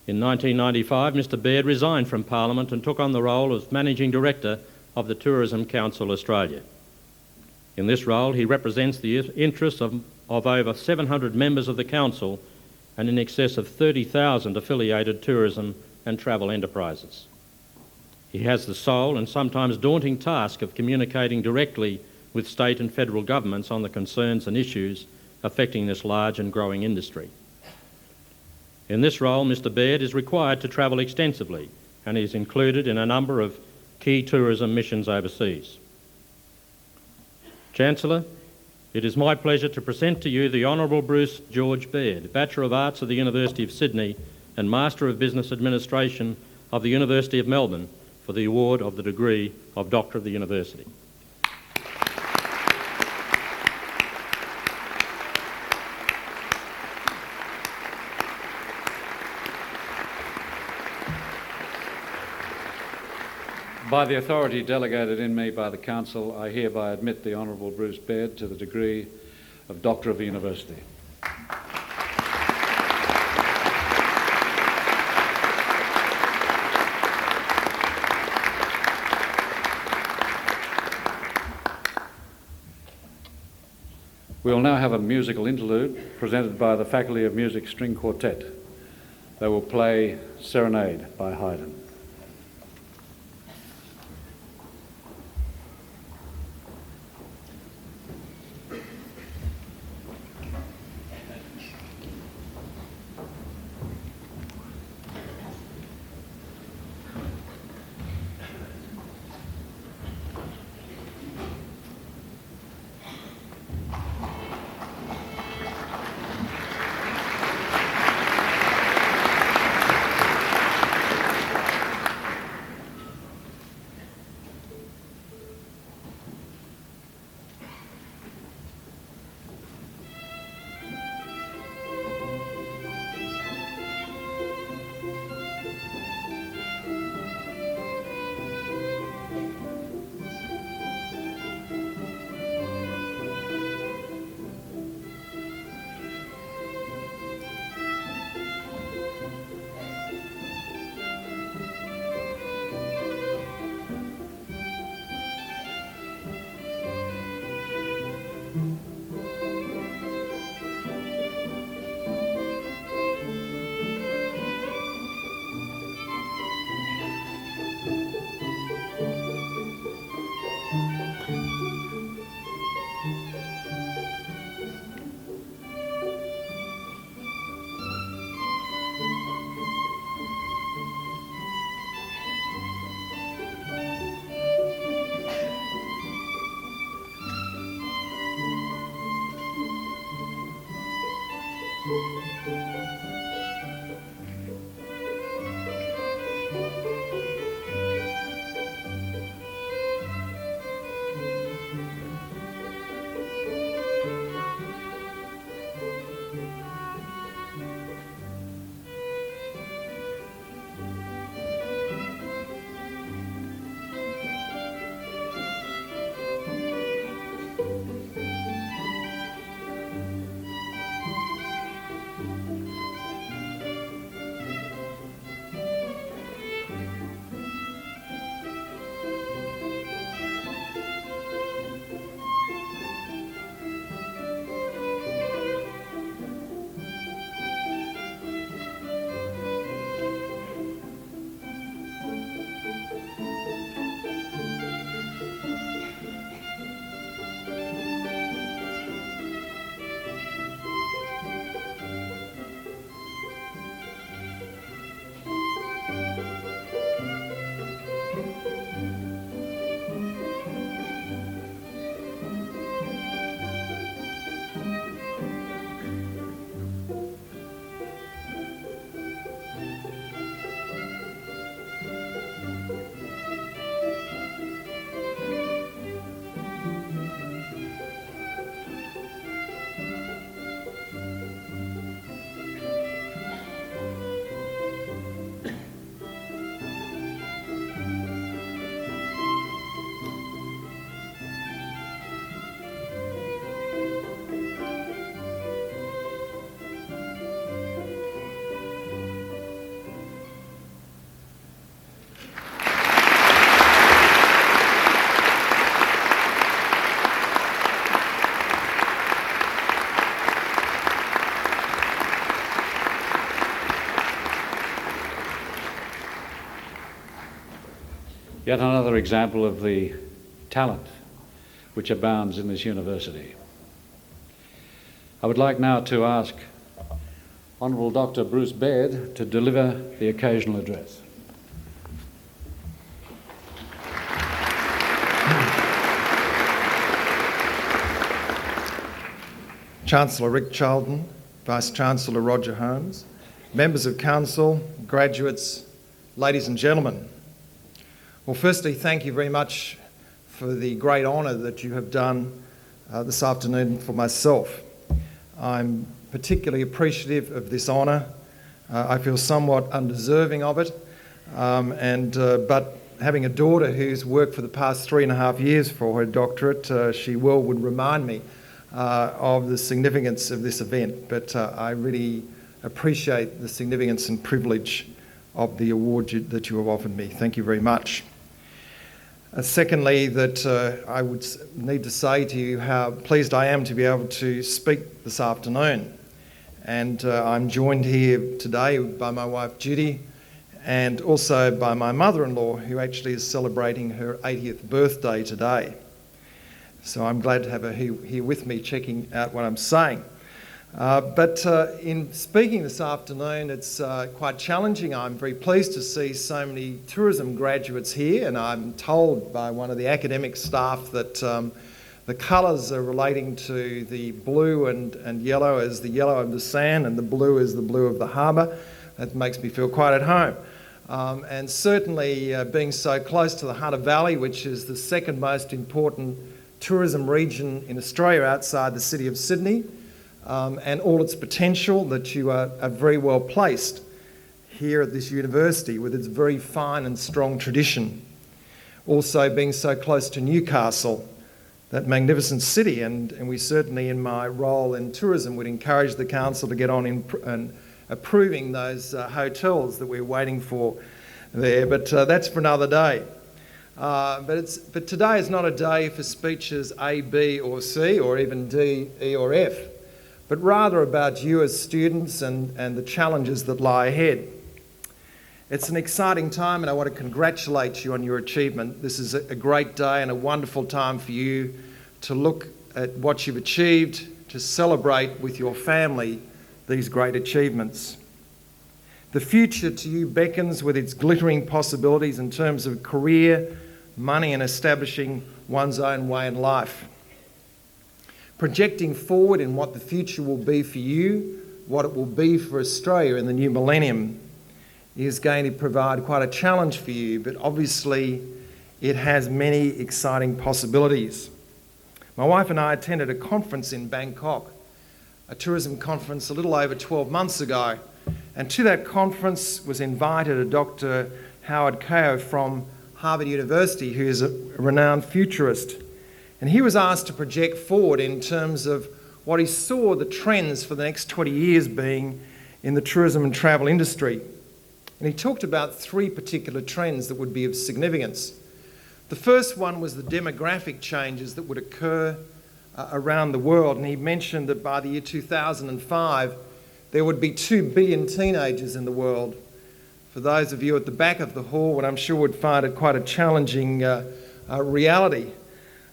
In 1995, Mr. Baird resigned from Parliament and took on the role of Managing Director of the Tourism Council Australia. In this role, he represents the interests of over 700 members of the Council and in excess of 30,000 affiliated tourism and travel enterprises. He has the sole and sometimes daunting task of communicating directly with state and federal governments on the concerns and issues affecting this large and growing industry. In this role, Mr. Baird is required to travel extensively and is included in a number of key tourism missions overseas. Chancellor, it is my pleasure to present to you the Honourable Bruce George Baird, Bachelor of Arts of the University of Sydney and Master of Business Administration of the University of Melbourne, for the award of the degree of Doctor of the University. By the authority delegated in me by the Council, I hereby admit the Honourable Bruce Baird to the degree of Doctor of the University. We will now have a musical interlude presented by the Faculty of Music String Quartet. They will play Serenade by Haydn. Yet another example of the talent which abounds in this university. I would like now to ask Honourable Dr. Bruce Baird to deliver the occasional address. Chancellor Rick Charlton, Vice-Chancellor Roger Holmes, members of Council, graduates, ladies and gentlemen. Well, firstly, thank you very much for the great honour that you have done this afternoon for myself. I'm particularly appreciative of this honour. I feel somewhat undeserving of it, but having a daughter who's worked for the past 3.5 years for her doctorate, she would remind me of the significance of this event, but I really appreciate the significance and privilege of the award that you have offered me. Thank you very much. Secondly, that I would need to say to you how pleased I am to be able to speak this afternoon. And I'm joined here today by my wife Judy and also by my mother-in-law, who actually is celebrating her 80th birthday today. So I'm glad to have her here with me checking out what I'm saying. But in speaking this afternoon, it's quite challenging. I'm very pleased to see so many tourism graduates here, and I'm told by one of the academic staff that the colours are relating to the blue and yellow as the yellow of the sand and the blue is the blue of the harbour. That makes me feel quite at home. And certainly being so close to the Hunter Valley, which is the second most important tourism region in Australia outside the city of Sydney, and all its potential, that you are very well placed here at this university with its very fine and strong tradition. Also being so close to Newcastle, that magnificent city, and we certainly in my role in tourism would encourage the council to get on in approving those hotels that we're waiting for there, but that's for another day. But today is not a day for speeches A, B or C or even D, E or F, but rather about you as students and the challenges that lie ahead. It's an exciting time and I want to congratulate you on your achievement. This is a great day and a wonderful time for you to look at what you've achieved, to celebrate with your family these great achievements. The future to you beckons with its glittering possibilities in terms of career, money and establishing one's own way in life. Projecting forward in what the future will be for you, what it will be for Australia in the new millennium, is going to provide quite a challenge for you, but obviously it has many exciting possibilities. My wife and I attended a conference in Bangkok, a tourism conference a little over 12 months ago, and to that conference was invited a Dr. Howard Kao from Harvard University, who is a renowned futurist. And he was asked to project forward in terms of what he saw the trends for the next 20 years being in the tourism and travel industry. And he talked about 3 particular trends that would be of significance. The first one was the demographic changes that would occur around the world. And he mentioned that by the year 2005, there would be 2 billion teenagers in the world. For those of you at the back of the hall, and I'm sure would find it quite a challenging reality.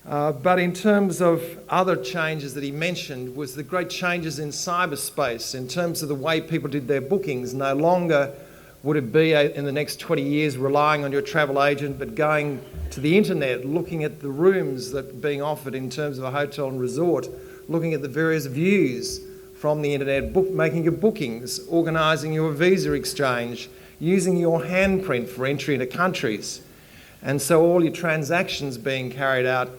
But in terms of other changes that he mentioned was the great changes in cyberspace, in terms of the way people did their bookings. No longer would it be in the next 20 years relying on your travel agent, but going to the internet, looking at the rooms that are being offered in terms of a hotel and resort, looking at the various views from the internet, making your bookings, organising your visa exchange, using your handprint for entry into countries. And so all your transactions being carried out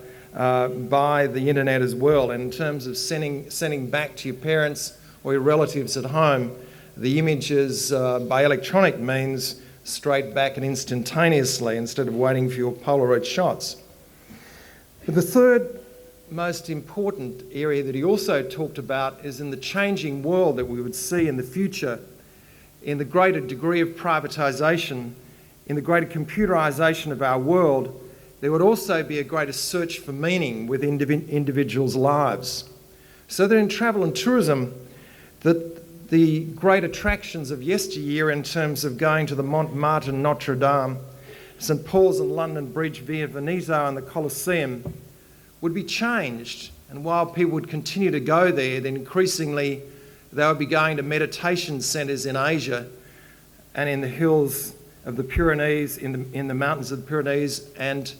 by the internet as well. And in terms of sending back to your parents or your relatives at home the images by electronic means straight back and instantaneously instead of waiting for your Polaroid shots. But the third most important area that he also talked about is in the changing world that we would see in the future, in the greater degree of privatisation, in the greater computerisation of our world, there would also be a greater search for meaning within individuals' lives. So that in travel and tourism, that the great attractions of yesteryear in terms of going to the Montmartre Notre Dame St Paul's and London Bridge, Via Veneto and the Colosseum would be changed. And while people would continue to go there, then increasingly they would be going to meditation centres in Asia and in the hills of the Pyrenees, in the mountains of the Pyrenees, and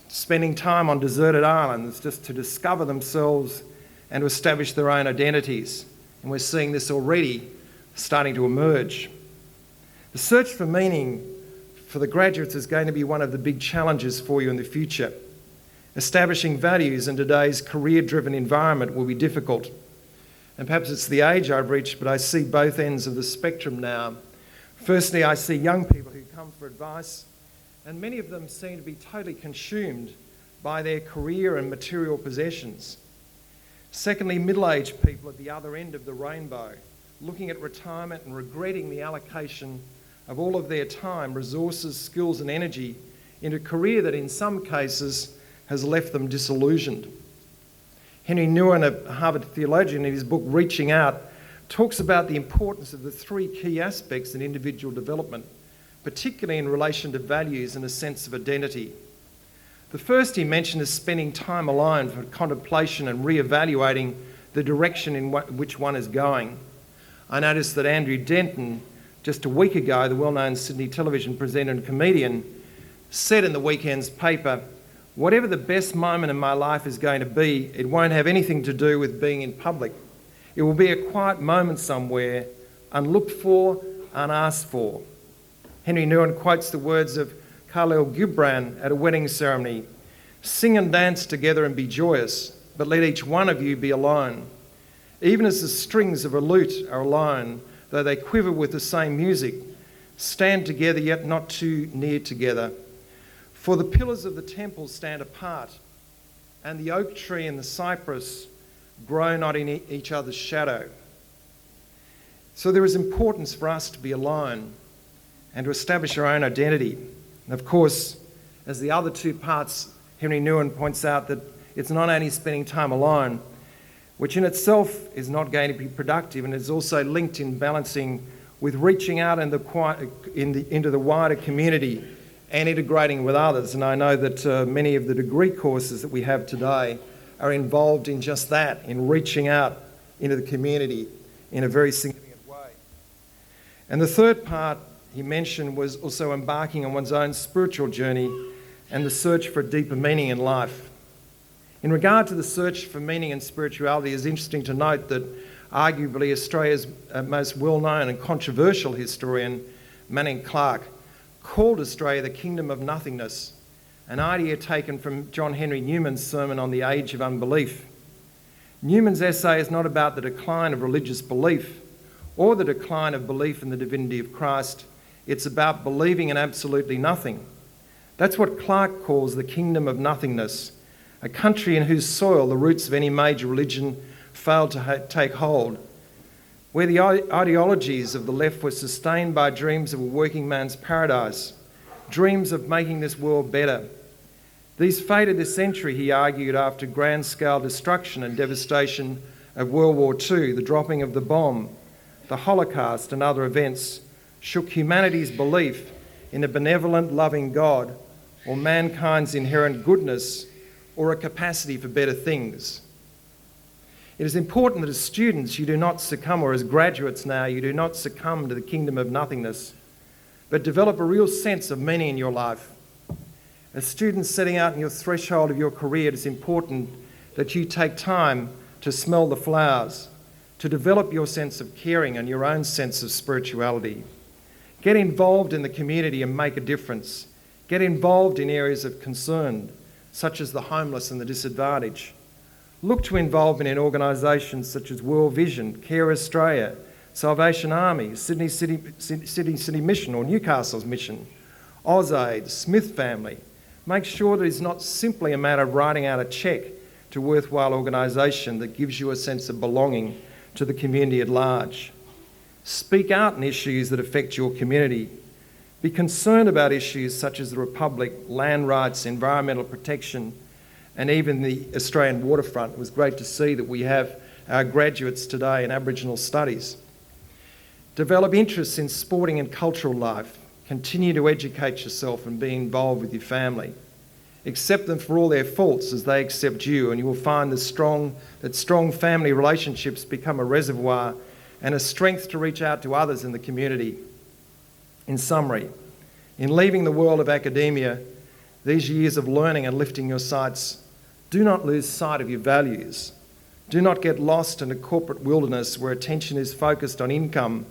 spending time on deserted islands just to discover themselves and to establish their own identities. And we're seeing this already starting to emerge. The search for meaning for the graduates is going to be one of the big challenges for you in the future. Establishing values in today's career-driven environment will be difficult. And perhaps it's the age I've reached, but I see both ends of the spectrum now. Firstly, I see young people who come for advice, and many of them seem to be totally consumed by their career and material possessions. Secondly, middle-aged people at the other end of the rainbow, looking at retirement and regretting the allocation of all of their time, resources, skills and energy into a career that in some cases has left them disillusioned. Henry Nouwen, a Harvard theologian, in his book Reaching Out, talks about the importance of the three key aspects in individual development, particularly in relation to values and a sense of identity. The first he mentioned is spending time alone for contemplation and re-evaluating the direction in which one is going. I noticed that Andrew Denton, just a week ago, the well-known Sydney television presenter and comedian, said in the weekend's paper, "Whatever the best moment in my life is going to be, it won't have anything to do with being in public. It will be a quiet moment somewhere, unlooked for, unasked for." Henry Nouwen quotes the words of Khalil Gibran at a wedding ceremony, "Sing and dance together and be joyous, but let each one of you be alone. Even as the strings of a lute are alone, though they quiver with the same music, stand together yet not too near together. For the pillars of the temple stand apart, and the oak tree and the cypress grow not in each other's shadow." So there is importance for us to be alone and to establish our own identity. And of course, as the other two parts, Henry Nouwen points out that it's not only spending time alone, which in itself is not going to be productive, and is also linked in balancing with reaching out into the wider community and integrating with others. And I know that many of the degree courses that we have today are involved in just that, in reaching out into the community in a very significant way. And the third part he mentioned was also embarking on one's own spiritual journey and the search for a deeper meaning in life. In regard to the search for meaning and spirituality, it's interesting to note that arguably Australia's most well-known and controversial historian, Manning Clark, called Australia the kingdom of nothingness, an idea taken from John Henry Newman's sermon on the age of unbelief. Newman's essay is not about the decline of religious belief or the decline of belief in the divinity of Christ. It's about believing in absolutely nothing. That's what Clark calls the kingdom of nothingness, a country in whose soil the roots of any major religion failed to take hold, where the ideologies of the left were sustained by dreams of a working man's paradise, dreams of making this world better. These faded this century, he argued, after grand-scale destruction and devastation of World War II, the dropping of the bomb, the Holocaust and other events shook humanity's belief in a benevolent, loving God, or mankind's inherent goodness, or a capacity for better things. It is important that as students you do not succumb, or as graduates now, you do not succumb to the kingdom of nothingness, but develop a real sense of meaning in your life. As students setting out in your threshold of your career, it is important that you take time to smell the flowers, to develop your sense of caring and your own sense of spirituality. Get involved in the community and make a difference. Get involved in areas of concern, such as the homeless and the disadvantaged. Look to involvement in organisations such as World Vision, Care Australia, Salvation Army, Sydney City Mission or Newcastle's Mission, AusAid, Smith Family. Make sure that it's not simply a matter of writing out a cheque to a worthwhile organisation that gives you a sense of belonging to the community at large. Speak out on issues that affect your community. Be concerned about issues such as the Republic, land rights, environmental protection, and even the Australian waterfront. It was great to see that we have our graduates today in Aboriginal Studies. Develop interests in sporting and cultural life. Continue to educate yourself and be involved with your family. Accept them for all their faults as they accept you, and you will find that strong family relationships become a reservoir and a strength to reach out to others in the community. In summary, in leaving the world of academia, these years of learning and lifting your sights, do not lose sight of your values. Do not get lost in a corporate wilderness where attention is focused on income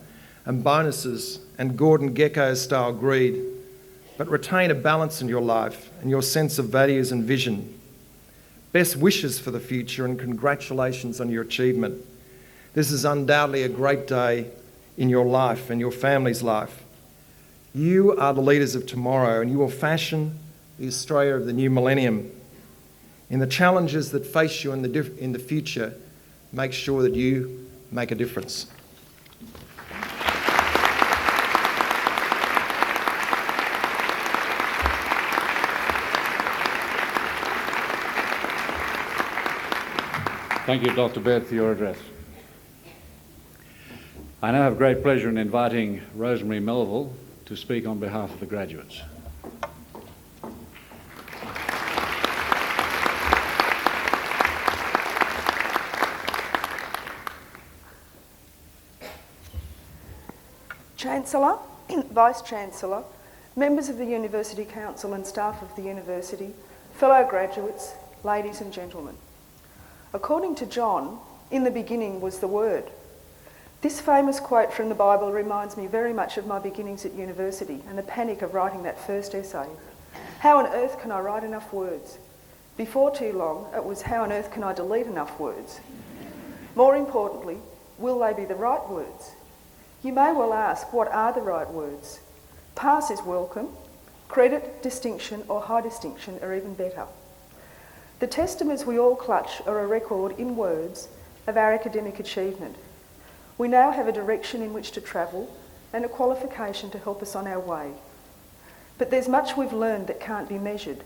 and bonuses and Gordon Gekko-style greed, but retain a balance in your life and your sense of values and vision. Best wishes for the future and congratulations on your achievement. This is undoubtedly a great day in your life and your family's life. You are the leaders of tomorrow, and you will fashion the Australia of the new millennium. In the challenges that face you in the future, make sure that you make a difference. Thank you, Dr. Baird, for your address. I now have great pleasure in inviting Rosemary Melville to speak on behalf of the graduates. Chancellor, Vice-Chancellor, members of the University Council and staff of the University, fellow graduates, ladies and gentlemen. According to John, in the beginning was the Word. This famous quote from the Bible reminds me very much of my beginnings at university and the panic of writing that first essay. How on earth can I write enough words? Before too long, it was how on earth can I delete enough words? More importantly, will they be the right words? You may well ask, what are the right words? Pass is welcome. Credit, distinction or high distinction are even better. The testaments we all clutch are a record in words of our academic achievement. We now have a direction in which to travel and a qualification to help us on our way. But there's much we've learned that can't be measured.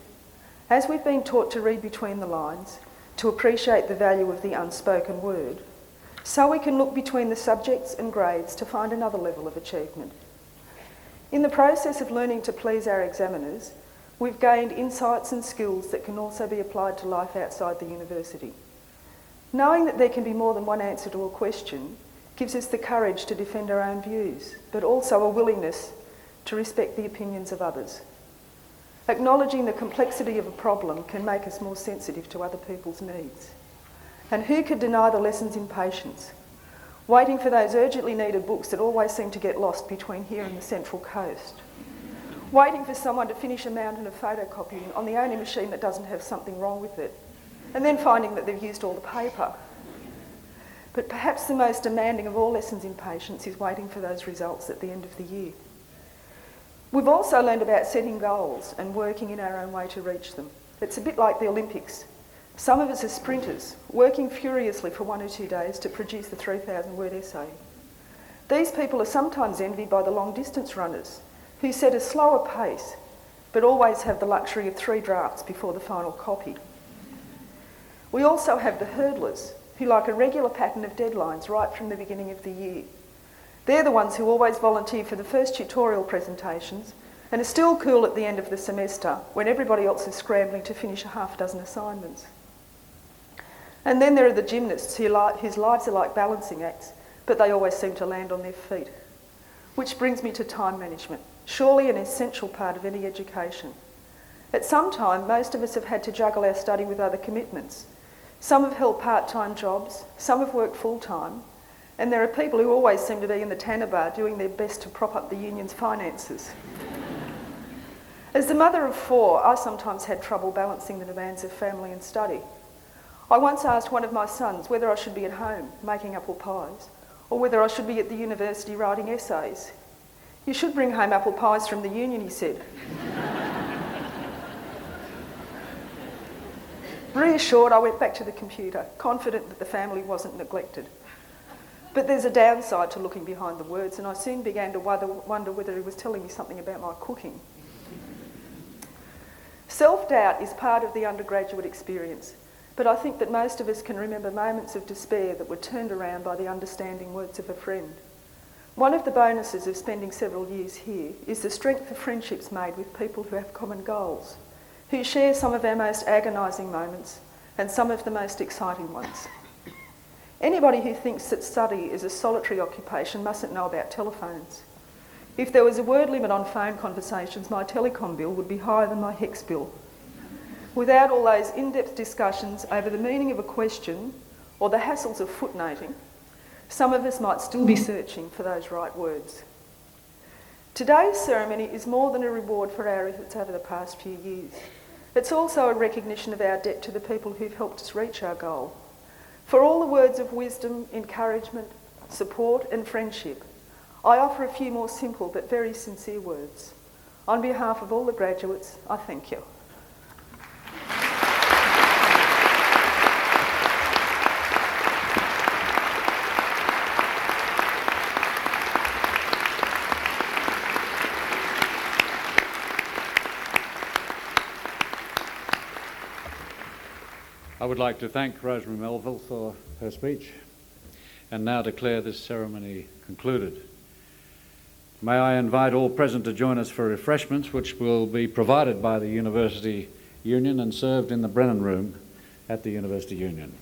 As we've been taught to read between the lines, to appreciate the value of the unspoken word, so we can look between the subjects and grades to find another level of achievement. In the process of learning to please our examiners, we've gained insights and skills that can also be applied to life outside the university. Knowing that there can be more than one answer to a question gives us the courage to defend our own views, but also a willingness to respect the opinions of others. Acknowledging the complexity of a problem can make us more sensitive to other people's needs. And who could deny the lessons in patience? Waiting for those urgently needed books that always seem to get lost between here and the Central Coast. Waiting for someone to finish a mountain of photocopying on the only machine that doesn't have something wrong with it, and then finding that they've used all the paper. But perhaps the most demanding of all lessons in patience is waiting for those results at the end of the year. We've also learned about setting goals and working in our own way to reach them. It's a bit like the Olympics. Some of us are sprinters, working furiously for 1 or 2 days to produce the 3,000-word essay. These people are sometimes envied by the long-distance runners, who set a slower pace, but always have the luxury of 3 drafts before the final copy. We also have the hurdlers, who like a regular pattern of deadlines right from the beginning of the year. They're the ones who always volunteer for the first tutorial presentations and are still cool at the end of the semester when everybody else is scrambling to finish a half dozen assignments. And then there are the gymnasts whose lives are like balancing acts, but they always seem to land on their feet. Which brings me to time management, surely an essential part of any education. At some time, most of us have had to juggle our study with other commitments. Some have held part-time jobs, some have worked full-time, and there are people who always seem to be in the Tanner bar doing their best to prop up the union's finances. As the mother of 4, I sometimes had trouble balancing the demands of family and study. I once asked one of my sons whether I should be at home making apple pies or whether I should be at the university writing essays. "You should bring home apple pies from the union," he said. Reassured, I went back to the computer, confident that the family wasn't neglected. But there's a downside to looking behind the words, and I soon began to wonder whether he was telling me something about my cooking. Self-doubt is part of the undergraduate experience, but I think that most of us can remember moments of despair that were turned around by the understanding words of a friend. One of the bonuses of spending several years here is the strength of friendships made with people who have common goals, who share some of our most agonising moments and some of the most exciting ones. Anybody who thinks that study is a solitary occupation mustn't know about telephones. If there was a word limit on phone conversations, my telecom bill would be higher than my HEX bill. Without all those in-depth discussions over the meaning of a question or the hassles of footnoting, some of us might still be searching for those right words. Today's ceremony is more than a reward for our efforts over the past few years. It's also a recognition of our debt to the people who've helped us reach our goal. For all the words of wisdom, encouragement, support and friendship, I offer a few more simple but very sincere words. On behalf of all the graduates, I thank you. I would like to thank Rosemary Melville for her speech and now declare this ceremony concluded. May I invite all present to join us for refreshments, which will be provided by the University Union and served in the Brennan Room at the University Union.